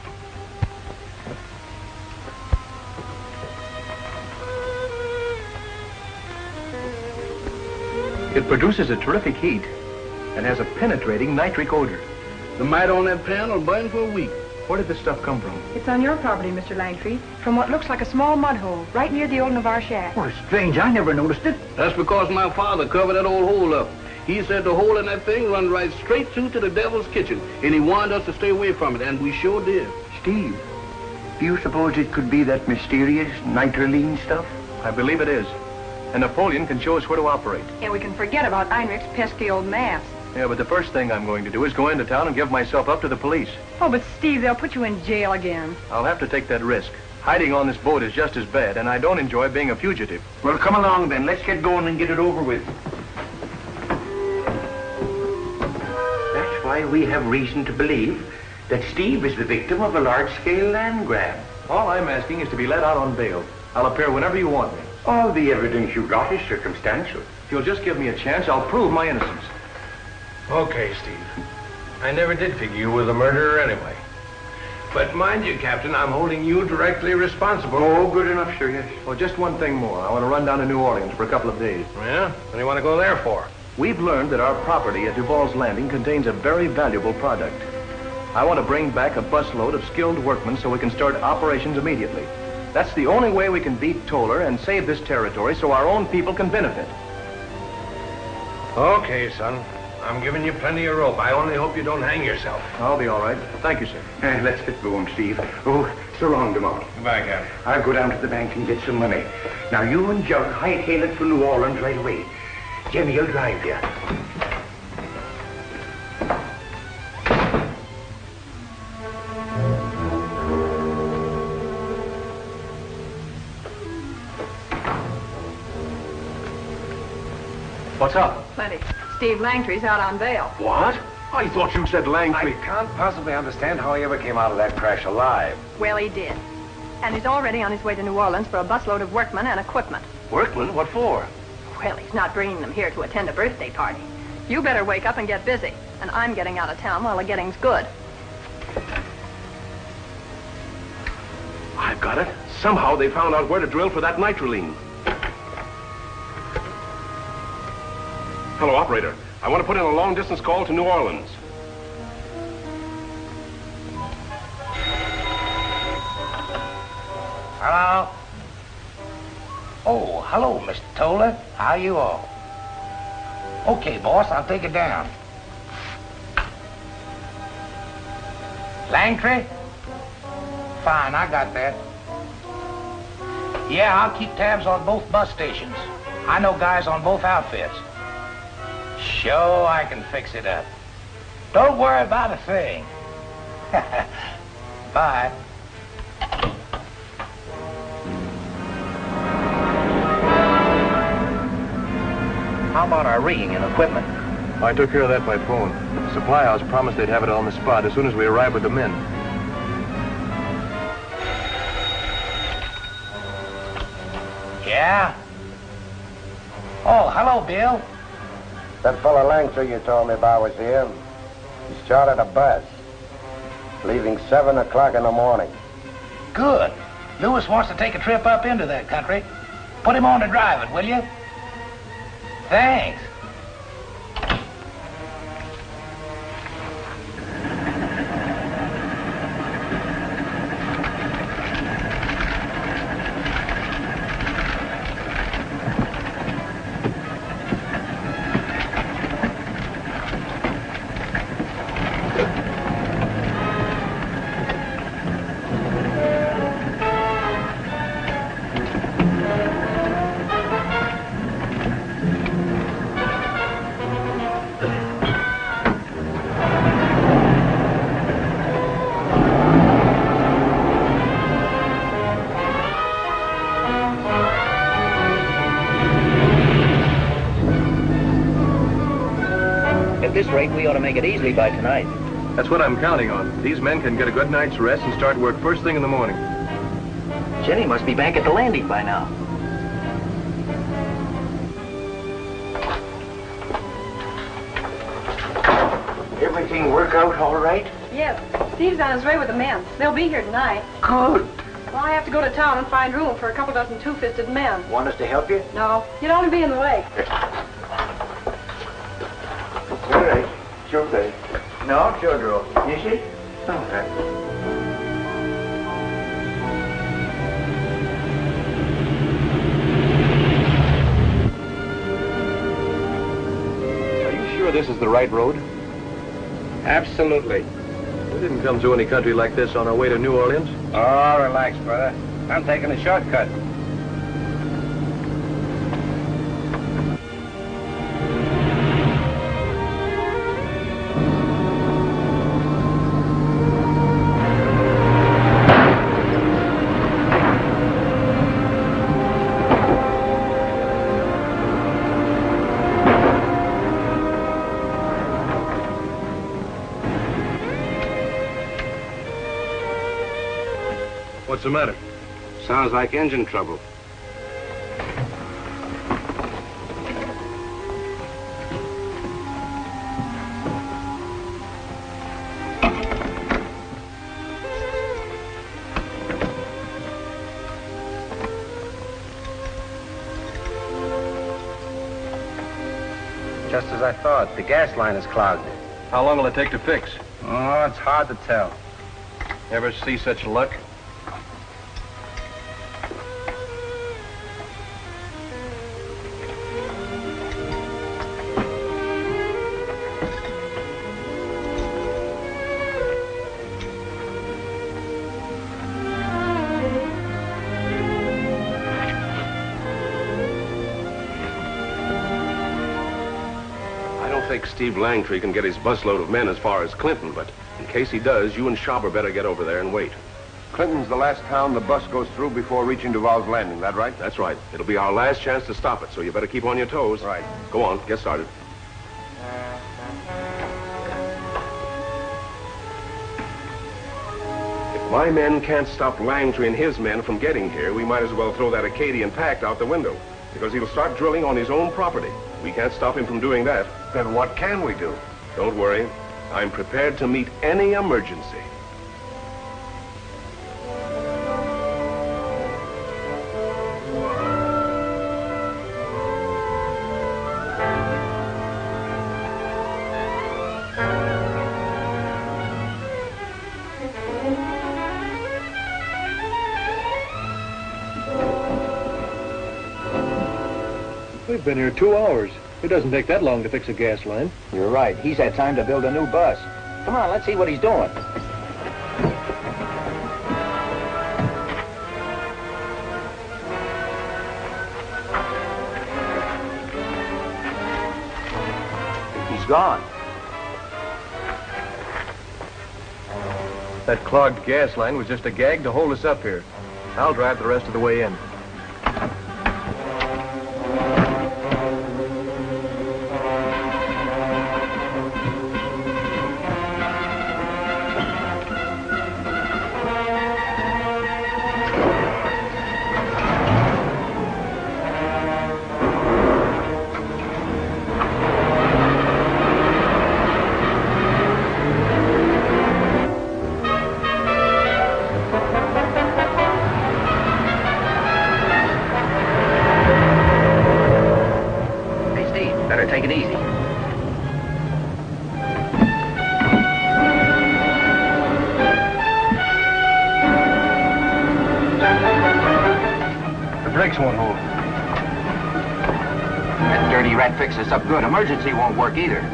It produces a terrific heat and has a penetrating nitric odor. The mite on that pan will burn for a week. Where did this stuff come from? It's on your property, Mr. Langtrys, from what looks like a small mud hole, right near the old Navarre shack. Oh, strange. I never noticed it. That's because my father covered that old hole up. He said the hole in that thing run right straight through to the devil's kitchen, and he wanted us to stay away from it, and we sure did. Steve, do you suppose it could be that mysterious nitrolene stuff? I believe it is. And Napoleon can show us where to operate. And we can forget about Einreich's pesky old maps. Yeah, but the first thing I'm going to do is go into town and give myself up to the police. Oh, but Steve, they'll put you in jail again. I'll have to take that risk. Hiding on this boat is just as bad, and I don't enjoy being a fugitive. Well, come along then. Let's get going and get it over with. That's why we have reason to believe that Steve is the victim of a large-scale land grab. All I'm asking is to be let out on bail. I'll appear whenever you want me. All the evidence you got is circumstantial. If you'll just give me a chance, I'll prove my innocence. Okay, Steve. I never did figure you were the murderer anyway. But mind you, Captain, I'm holding you directly responsible. Oh, good enough, sir, yes. Well, just one thing more. I want to run down to New Orleans for a couple of days. Yeah? What do you want to go there for? We've learned that our property at Duvall's Landing contains a very valuable product. I want to bring back a busload of skilled workmen so we can start operations immediately. That's the only way we can beat Toller and save this territory so our own people can benefit. Okay, son. I'm giving you plenty of rope. I only hope you don't hang yourself. I'll be all right. Thank you, sir. Let's get going, Steve. Oh, so long, DeMont. Goodbye, Captain. I'll go down to the bank and get some money. Now, you and Jug hightail it for New Orleans right away. Jimmy will drive you. What's up? Plenty. Steve Langtrys out on bail. What? I thought you said I Langtrys. can't possibly understand how he ever came out of that crash alive. Well, he did. And he's already on his way to New Orleans for a busload of workmen and equipment. Workman? What for? Well, he's not bringing them here to attend a birthday party. You better wake up and get busy. And I'm getting out of town while the getting's good. I've got it. Somehow they found out where to drill for that nitrolene. Hello, operator. I want to put in a long-distance call to New Orleans. Hello? Oh, hello, Mr. Toller. How you all? Okay, boss, I'll take it down. Langtrys? Fine, I got that. Yeah, I'll keep tabs on both bus stations. I know guys on both outfits. Sure, I can fix it up. Don't worry about a thing. Bye. How about our rigging and equipment? I took care of that by phone. The supply house promised they'd have it on the spot as soon as we arrived with the men. Yeah? Oh, hello, Bill. That fellow Langtrys you told me about was here. He's chartered a bus, leaving 7 o'clock in the morning. Good. Lewis wants to take a trip up into that country. Put him on to drive it, will you? Thanks. At this rate, we ought to make it easily by tonight. That's what I'm counting on. These men can get a good night's rest and start work first thing in the morning. Jenny must be back at the landing by now. Everything work out all right? Yes. Steve's on his way with the men. They'll be here tonight. Good. Well, I have to go to town and find room for a couple dozen two-fisted men. Want us to help you? No. You'd only be in the lake. All right. Sure thing. No, sure, Drew. You see? All right. Are you sure this is the right road? Absolutely. We didn't come through any country like this on our way to New Orleans. Oh, relax, brother. I'm taking a shortcut. What's the matter? Sounds like engine trouble. Just as I thought, the gas line is clogged. How long will it take to fix? Oh, it's hard to tell. Ever see such luck? I think Steve Langtrys can get his busload of men as far as Clinton, but in case he does, you and Schauber better get over there and wait. Clinton's the last town the bus goes through before reaching Duvall's Landing, that right? That's right. It'll be our last chance to stop it, so you better keep on your toes. Right. Go on, get started. If my men can't stop Langtrys and his men from getting here, we might as well throw that Acadian pact out the window, because he'll start drilling on his own property. We can't stop him from doing that. Then what can we do? Don't worry. I'm prepared to meet any emergency. We've been here 2 hours. It doesn't take that long to fix a gas line. You're right. He's had time to build a new bus. Come on, let's see what he's doing. He's gone. That clogged gas line was just a gag to hold us up here. I'll drive the rest of the way in. brakes won't hold. That dirty rat fixed us up good. Emergency won't work either.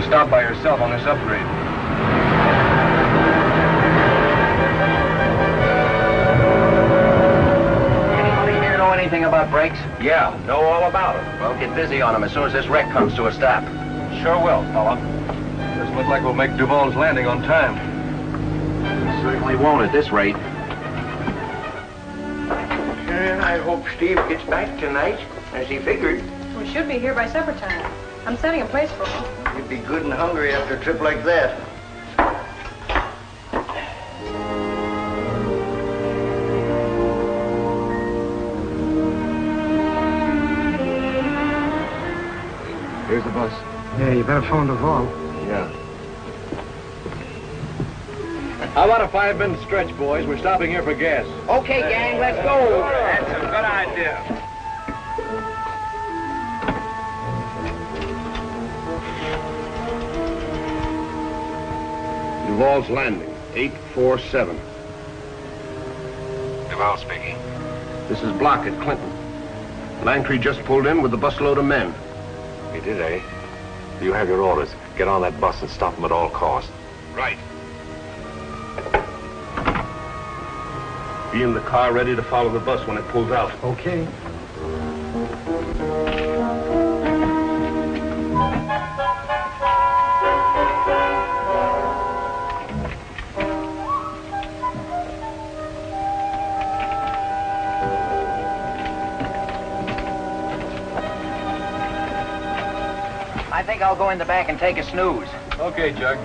Stop by herself on this upgrade. Anybody here know anything about brakes? Yeah, know all about it. Well, get busy on them as soon as this wreck comes to a stop. Sure will, fella. Doesn't look like we'll make Duvall's landing on time. Certainly won't at this rate. And I hope Steve gets back tonight, as he figured. We should be here by supper time. I'm setting a place for him. You'd be good and hungry after a trip like that. Here's the bus. Yeah, you better phone Duval. Yeah. How about a 5-minute stretch, boys? We're stopping here for gas. Okay, gang, let's go. That's a good idea. Duvall's Landing, 847. Duval speaking. This is Block at Clinton. Langtrys just pulled in with a busload of men. He did, eh? You have your orders. Get on that bus and stop him at all costs. Right. Be in the car ready to follow the bus when it pulls out. Okay. I think I'll go in the back and take a snooze. Okay, Jug.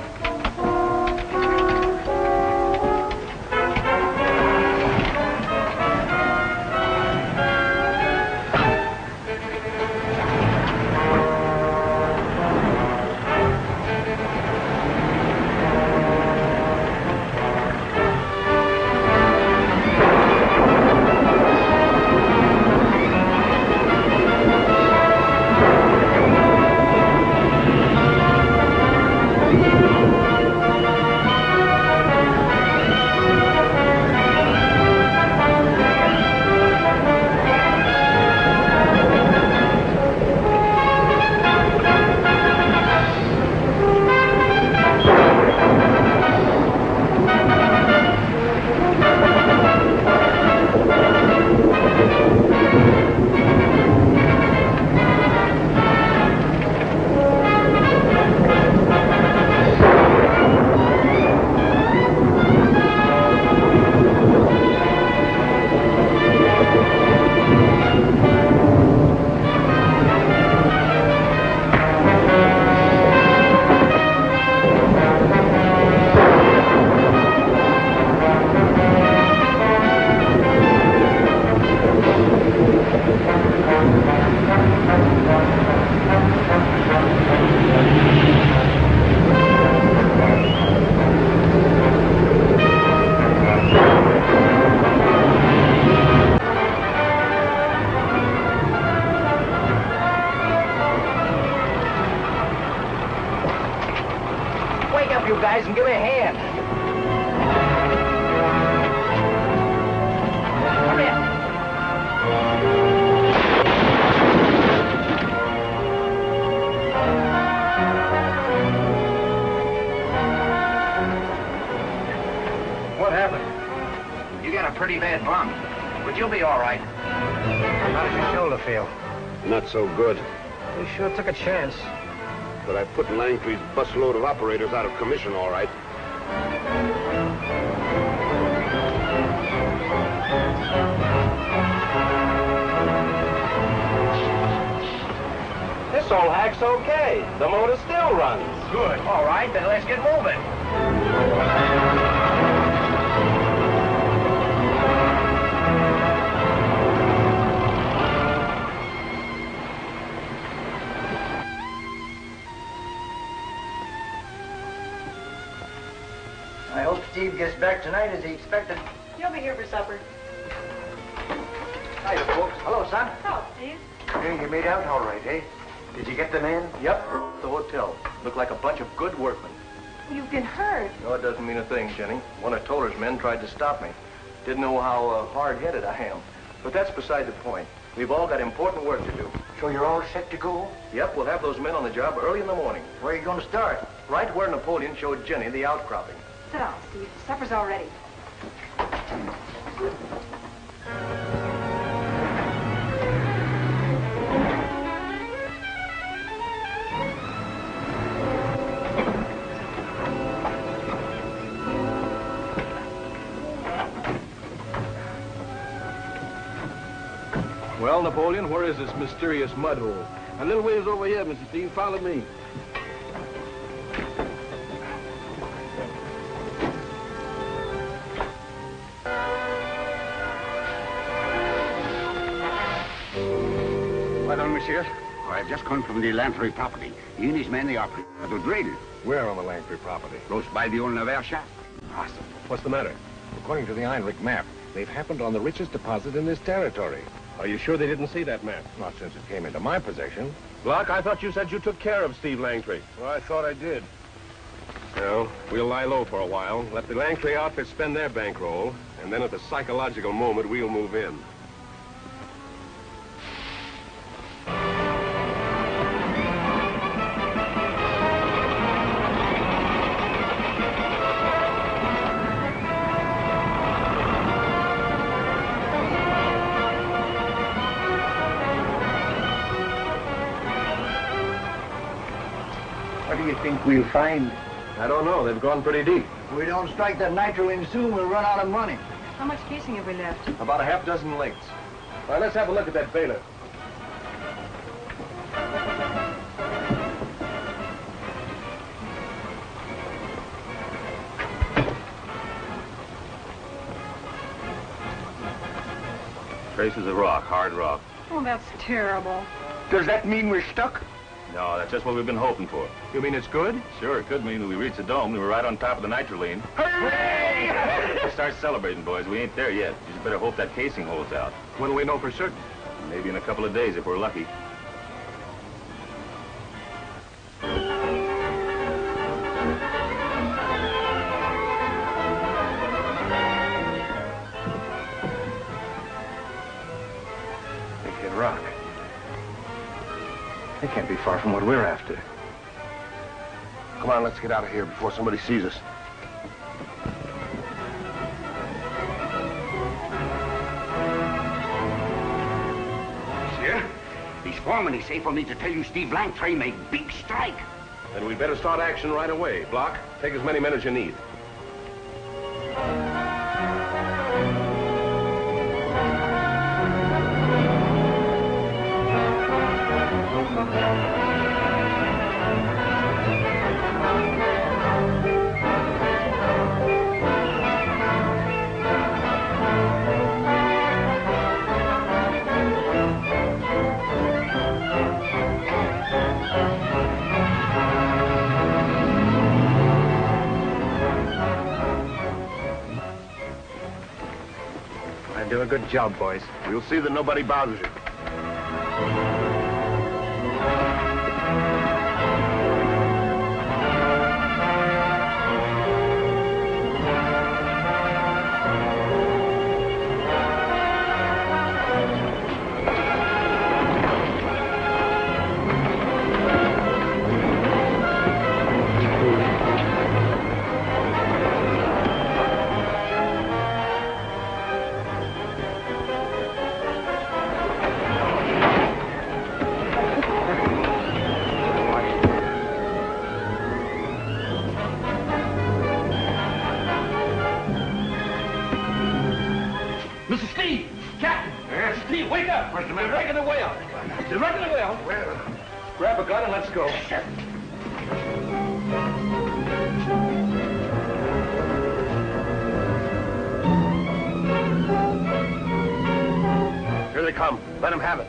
You guys and give me a hand. Come here. What happened? You got a pretty bad bump, but you'll be all right. How does your shoulder feel? Not so good. You sure took a chance. But I put Langtrys' busload of operators out of commission, all right. This old hack's okay. The motor still runs. Good. All right, then let's get moving. gets back tonight as he expected. You'll be here for supper. Hiya, folks. Hello, son. Oh, Steve. Hey, you made out all right, eh? Did you get the man? Yep, the hotel. Looked like a bunch of good workmen. You've been hurt. No, it doesn't mean a thing, Jenny. One of Toller's men tried to stop me. Didn't know how hard-headed I am. But that's beside the point. We've all got important work to do. So you're all set to go? Yep, we'll have those men on the job early in the morning. Where are you going to start? Right where Napoleon showed Jenny the outcropping. Sit down, Steve. Supper's all ready. Well, Napoleon, where is this mysterious mud hole? A little ways over here, Mr. Steve. Follow me. Pardon, monsieur. I've just come from the Langtrys property. He and his men, they are at the drill. Where on the Langtrys property? Close by the old Navarre shaft. Awesome. What's the matter? According to the Einreich map, they've happened on the richest deposit in this territory. Are you sure they didn't see that map? Not since it came into my possession. Block, I thought you said you took care of Steve Langtrys. Well, I thought I did. Well, we'll lie low for a while, let the Langtrys outfit spend their bankroll, and then at the psychological moment, we'll move in. What do you think we'll find? I don't know. They've gone pretty deep. If we don't strike that nitrolene soon, we'll run out of money. How much casing have we left? About a half dozen lengths. All right, let's have a look at that baler. Traces of rock, hard rock. Oh, that's terrible. Does that mean we're stuck? No, that's just what we've been hoping for. You mean it's good? Sure, it could mean that we reach the dome and we're right on top of the nitrolene. Hooray! Let's start celebrating, boys. We ain't there yet. You just better hope that casing holds out. When do we know for certain? Maybe in a couple of days if we're lucky. Big hit rock. They can't be far from what we're after. Come on, let's get out of here before somebody sees us. Monsieur, these foremen, they say for me to tell you Steve Langtrys make big strike. Then we'd better start action right away. Block, take as many men as you need. Do a good job, boys. We'll see that nobody bothers you. Grab a gun and let's go. Here they come. Let them have it.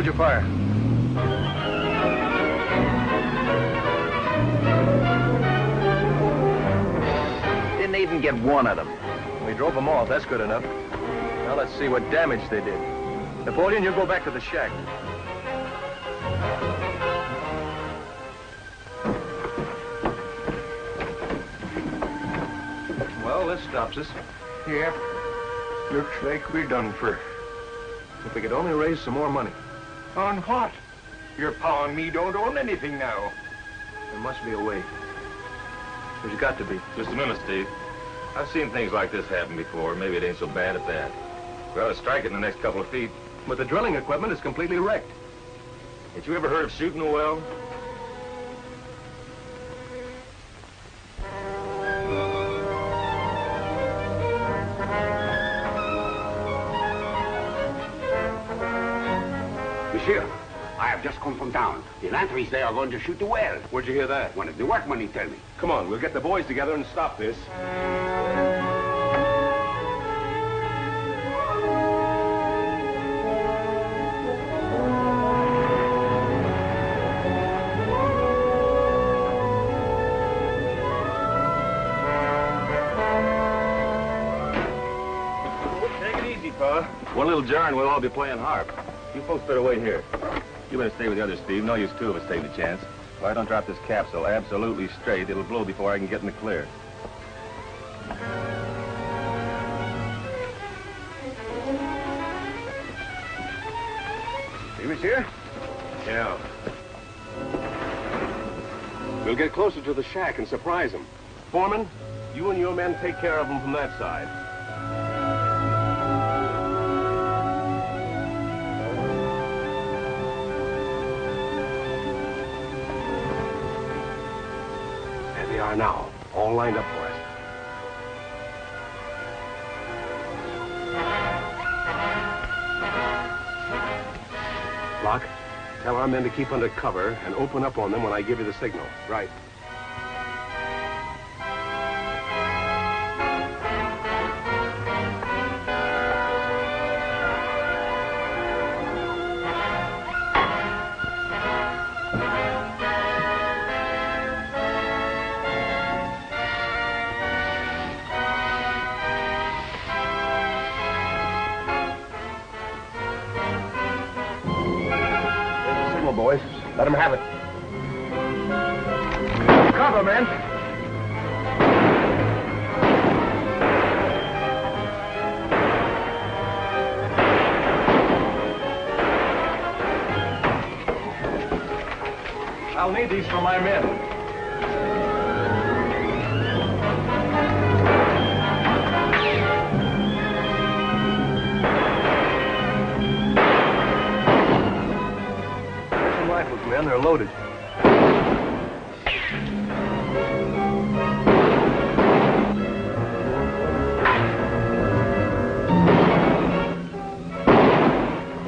Hold your fire. Didn't even get one of them. We drove them off. That's good enough. Now let's see what damage they did. Napoleon, you go back to the shack. Well, this stops us. Yeah. Looks like we're done for. If we could only raise some more money. On what? Your pa and me don't own anything now. There must be a way. There's got to be. Just a minute, Steve. I've seen things like this happen before. Maybe it ain't so bad at that. We ought to strike it in the next couple of feet. But the drilling equipment is completely wrecked. Ain't you ever heard of shooting a well? Monsieur, I have just come from town. The Langtrys, they are going to shoot the well. Where'd you hear that? One of the workmen, he tell me. Come on, we'll get the boys together and stop this. Take it easy, Pa. One little jar and we'll all be playing harp. You folks better wait here. You better stay with the others, Steve. No use two of us taking the chance. If I don't drop this capsule absolutely straight, it'll blow before I can get in the clear. See, monsieur? Yeah. We'll get closer to the shack and surprise them. Foreman, you and your men take care of them from that side. There they are now, all lined up for us. Locke, tell our men to keep under cover and open up on them when I give you the signal. Right. Boys, let them have it. Cover, men. I'll need these for my men. Men, they're loaded.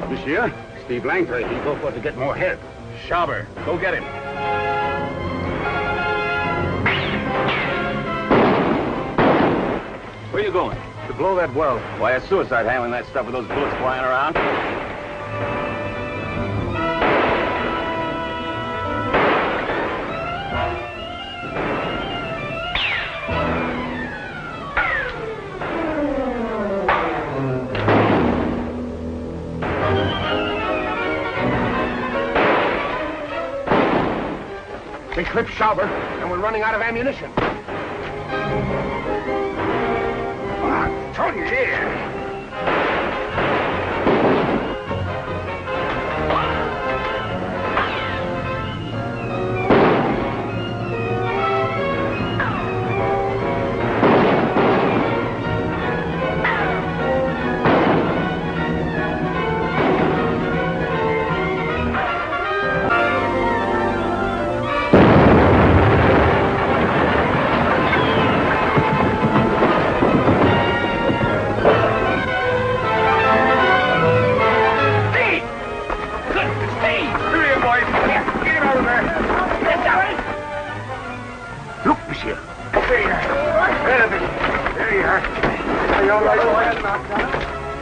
Monsieur, Steve Langtrys, he go for to get more help. Schauber, go get him. Where are you going? To blow that well. Why, it's suicide handling that stuff with those bullets flying around. They clipped Schauber, and we're running out of ammunition. Tony, there.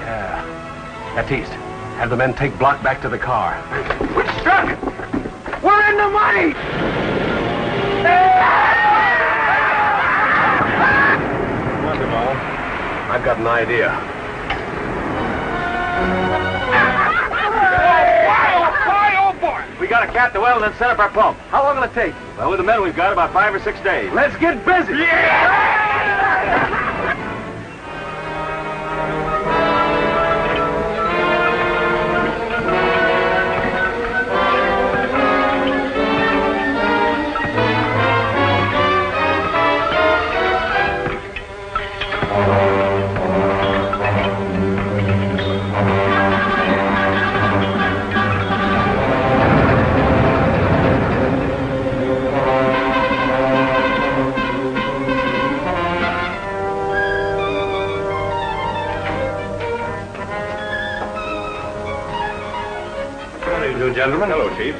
Yeah. Baptiste, Have the men take Block back to the car. We struck! We're in the money! Wonderful. I've got an idea. Oh, boy! We gotta cap the well and then set up our pump. How long will it take? Well, with the men we've got, about 5 or 6 days. Let's get busy! Yeah! Gentlemen. Hello, Chief.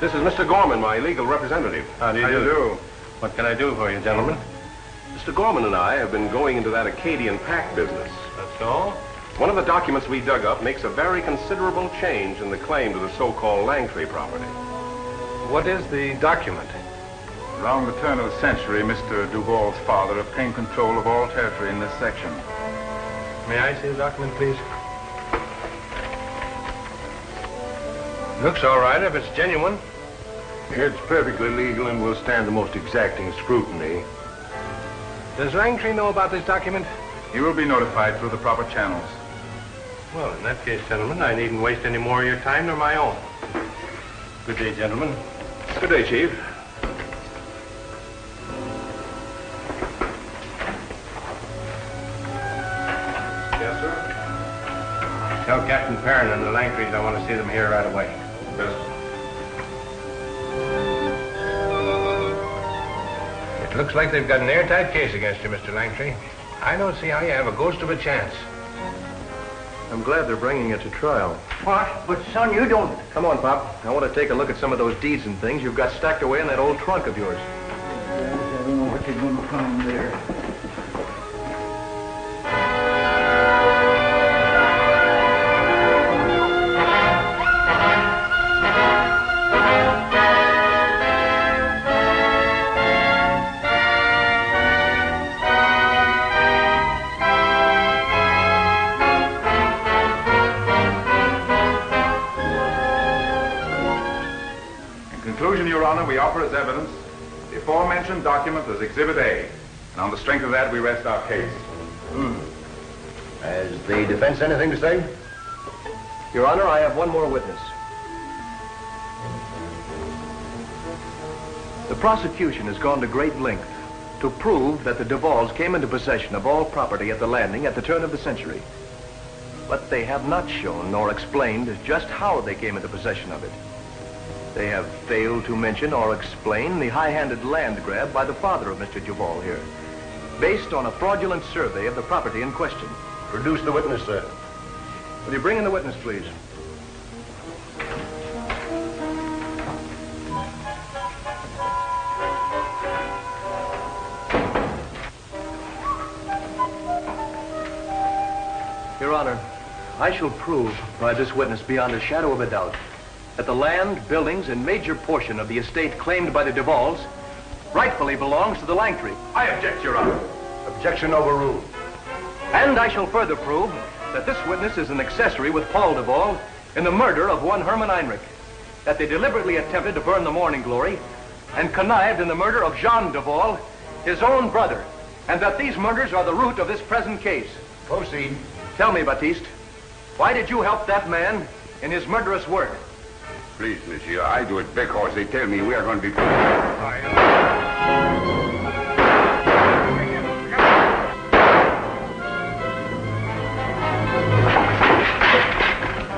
This is Mr. Gorman, my legal representative. How do you do? What can I do for you, gentlemen? Mr. Gorman and I have been going into that Acadian pack business. That's all? One of the documents we dug up makes a very considerable change in the claim to the so-called Langtrys property. What is the document? Around the turn of the century, Mr. Duvall's father obtained control of all territory in this section. May I see the document, please? Looks all right if it's genuine. It's perfectly legal and will stand the most exacting scrutiny. Does Langtrys know about this document? He will be notified through the proper channels. Well, in that case, gentlemen, I needn't waste any more of your time nor my own. Good day, gentlemen. Good day, Chief. Yes, sir? Tell Captain Perrin and the Langtrys I want to see them here right away. Yes. It looks like they've got an airtight case against you, Mr. Langtrys. I don't see how you have a ghost of a chance. I'm glad they're bringing you to trial. What? But, son, you don't... Come on, Pop. I want to take a look at some of those deeds and things you've got stacked away in that old trunk of yours. I don't know what you're going to find there. Your Honor, we offer as evidence the aforementioned document as Exhibit A. And on the strength of that, we rest our case. Has the defense anything to say? Your Honor, I have one more witness. The prosecution has gone to great length to prove that the Duvals came into possession of all property at the landing at the turn of the century. But they have not shown nor explained just how they came into possession of it. They have failed to mention or explain the high-handed land grab by the father of Mr. Duval here, based on a fraudulent survey of the property in question. Produce the witness, sir. Will you bring in the witness, please? Your Honor, I shall prove by this witness beyond a shadow of a doubt that the land, buildings, and major portion of the estate claimed by the Duvals rightfully belongs to the Langtrys. I object, Your Honor. Objection overruled. And I shall further prove that this witness is an accessory with Paul Duval in the murder of one Herman Einreich, that they deliberately attempted to burn the Morning Glory and connived in the murder of Jean Duval, his own brother, and that these murders are the root of this present case. Proceed. Tell me, Baptiste, why did you help that man in his murderous work? Please, monsieur, I do it because they tell me we are going to be...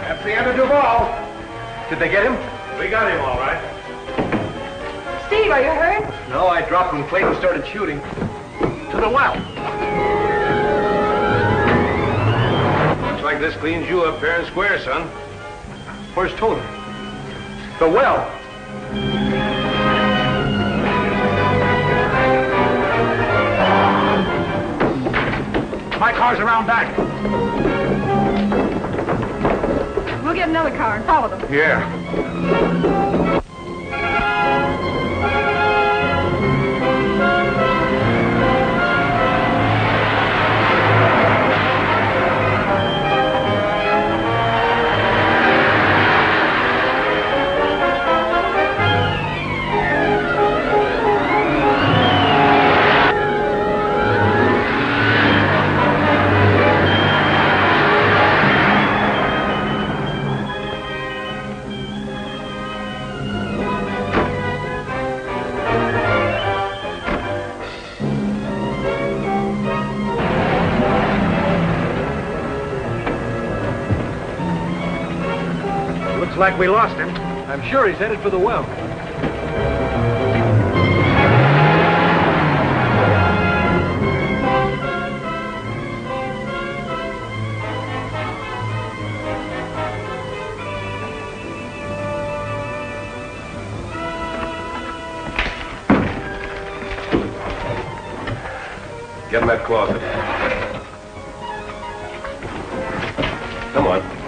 That's the end of Duval. Did they get him? We got him, all right. Steve, are you hurt? No, I dropped when Clayton started shooting. To the well. Looks like this cleans you up fair and square, son. Where's Toller? The well. My car's around back. another car and follow them. Yeah. Looks like we lost him. I'm sure he's headed for the well. Get in that closet. Come on.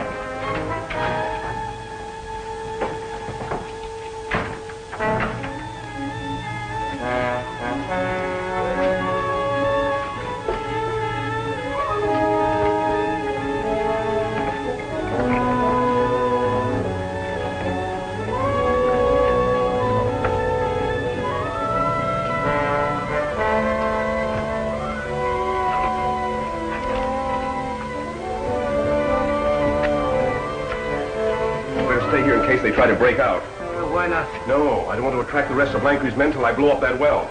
Stay here in case they try to break out. Why not? No, I don't want to attract the rest of Langtrys' men till I blow up that well.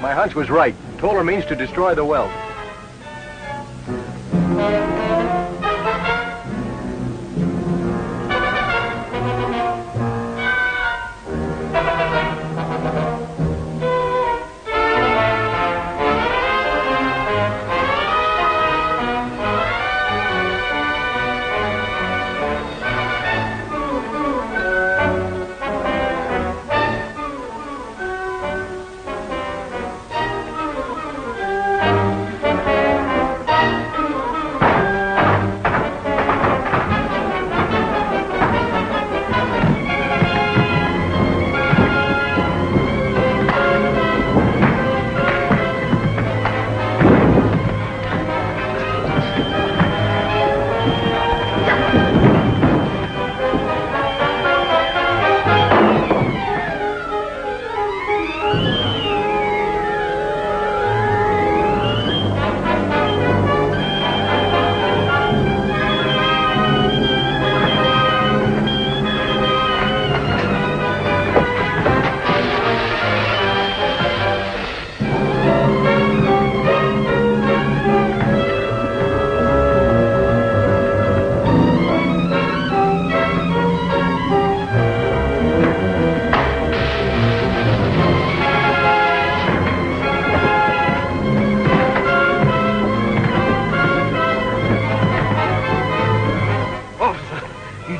My hunch was right. Toller means to destroy the well.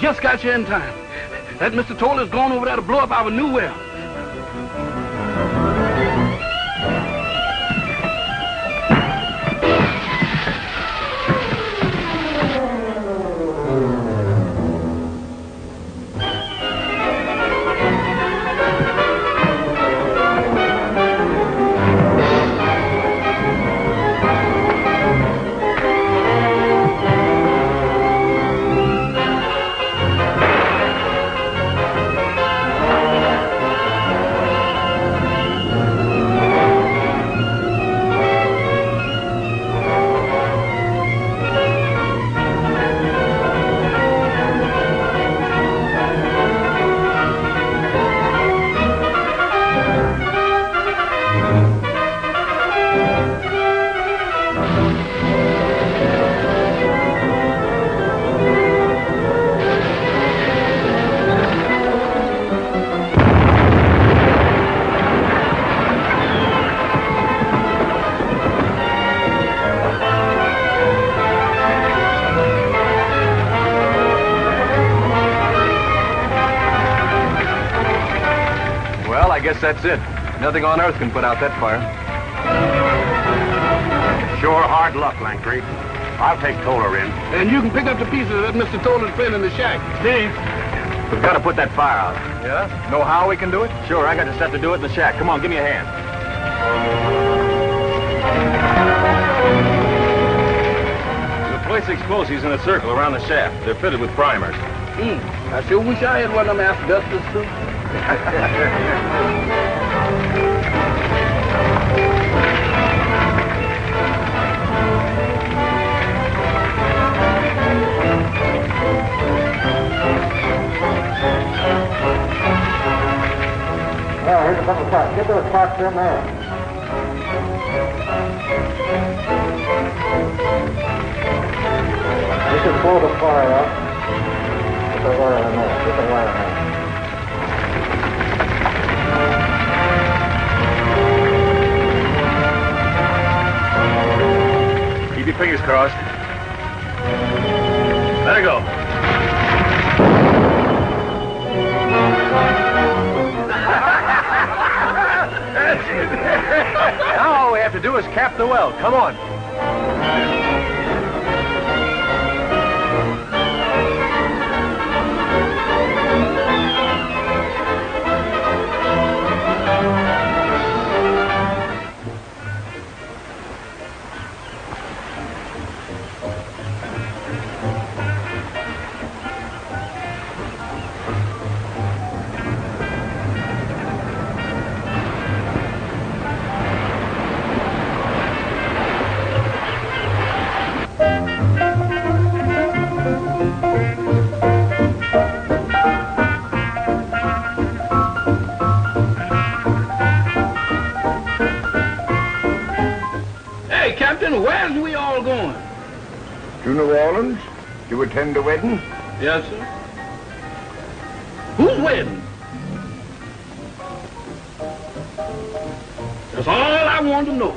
Just got here in time. That Mr. Toller's gone over there to blow up our new well. guess that's it. Nothing on earth can put out that fire. Sure hard luck, Langtrys. I'll take Toller in. And you can pick up the pieces that Mr. Toller's friend in the shack. Steve, we've got to put that fire out. Yeah? Know how we can do it? Sure, I got the stuff to do it in the shack. Come on, give me a hand. We'll place explosives in a circle around the shaft. They're fitted with primers. I sure wish I had one of them asbestos suits. Well, here's a couple of parts. Get those parts in there. You should pull the fire up. Get the wire in there. Get the wire in there. Keep your fingers crossed. Let her go. Now all we have to do is cap the well. Come on. Where's we all going? To New Orleans to attend a wedding? Yes, sir. Whose wedding? That's all I want to know.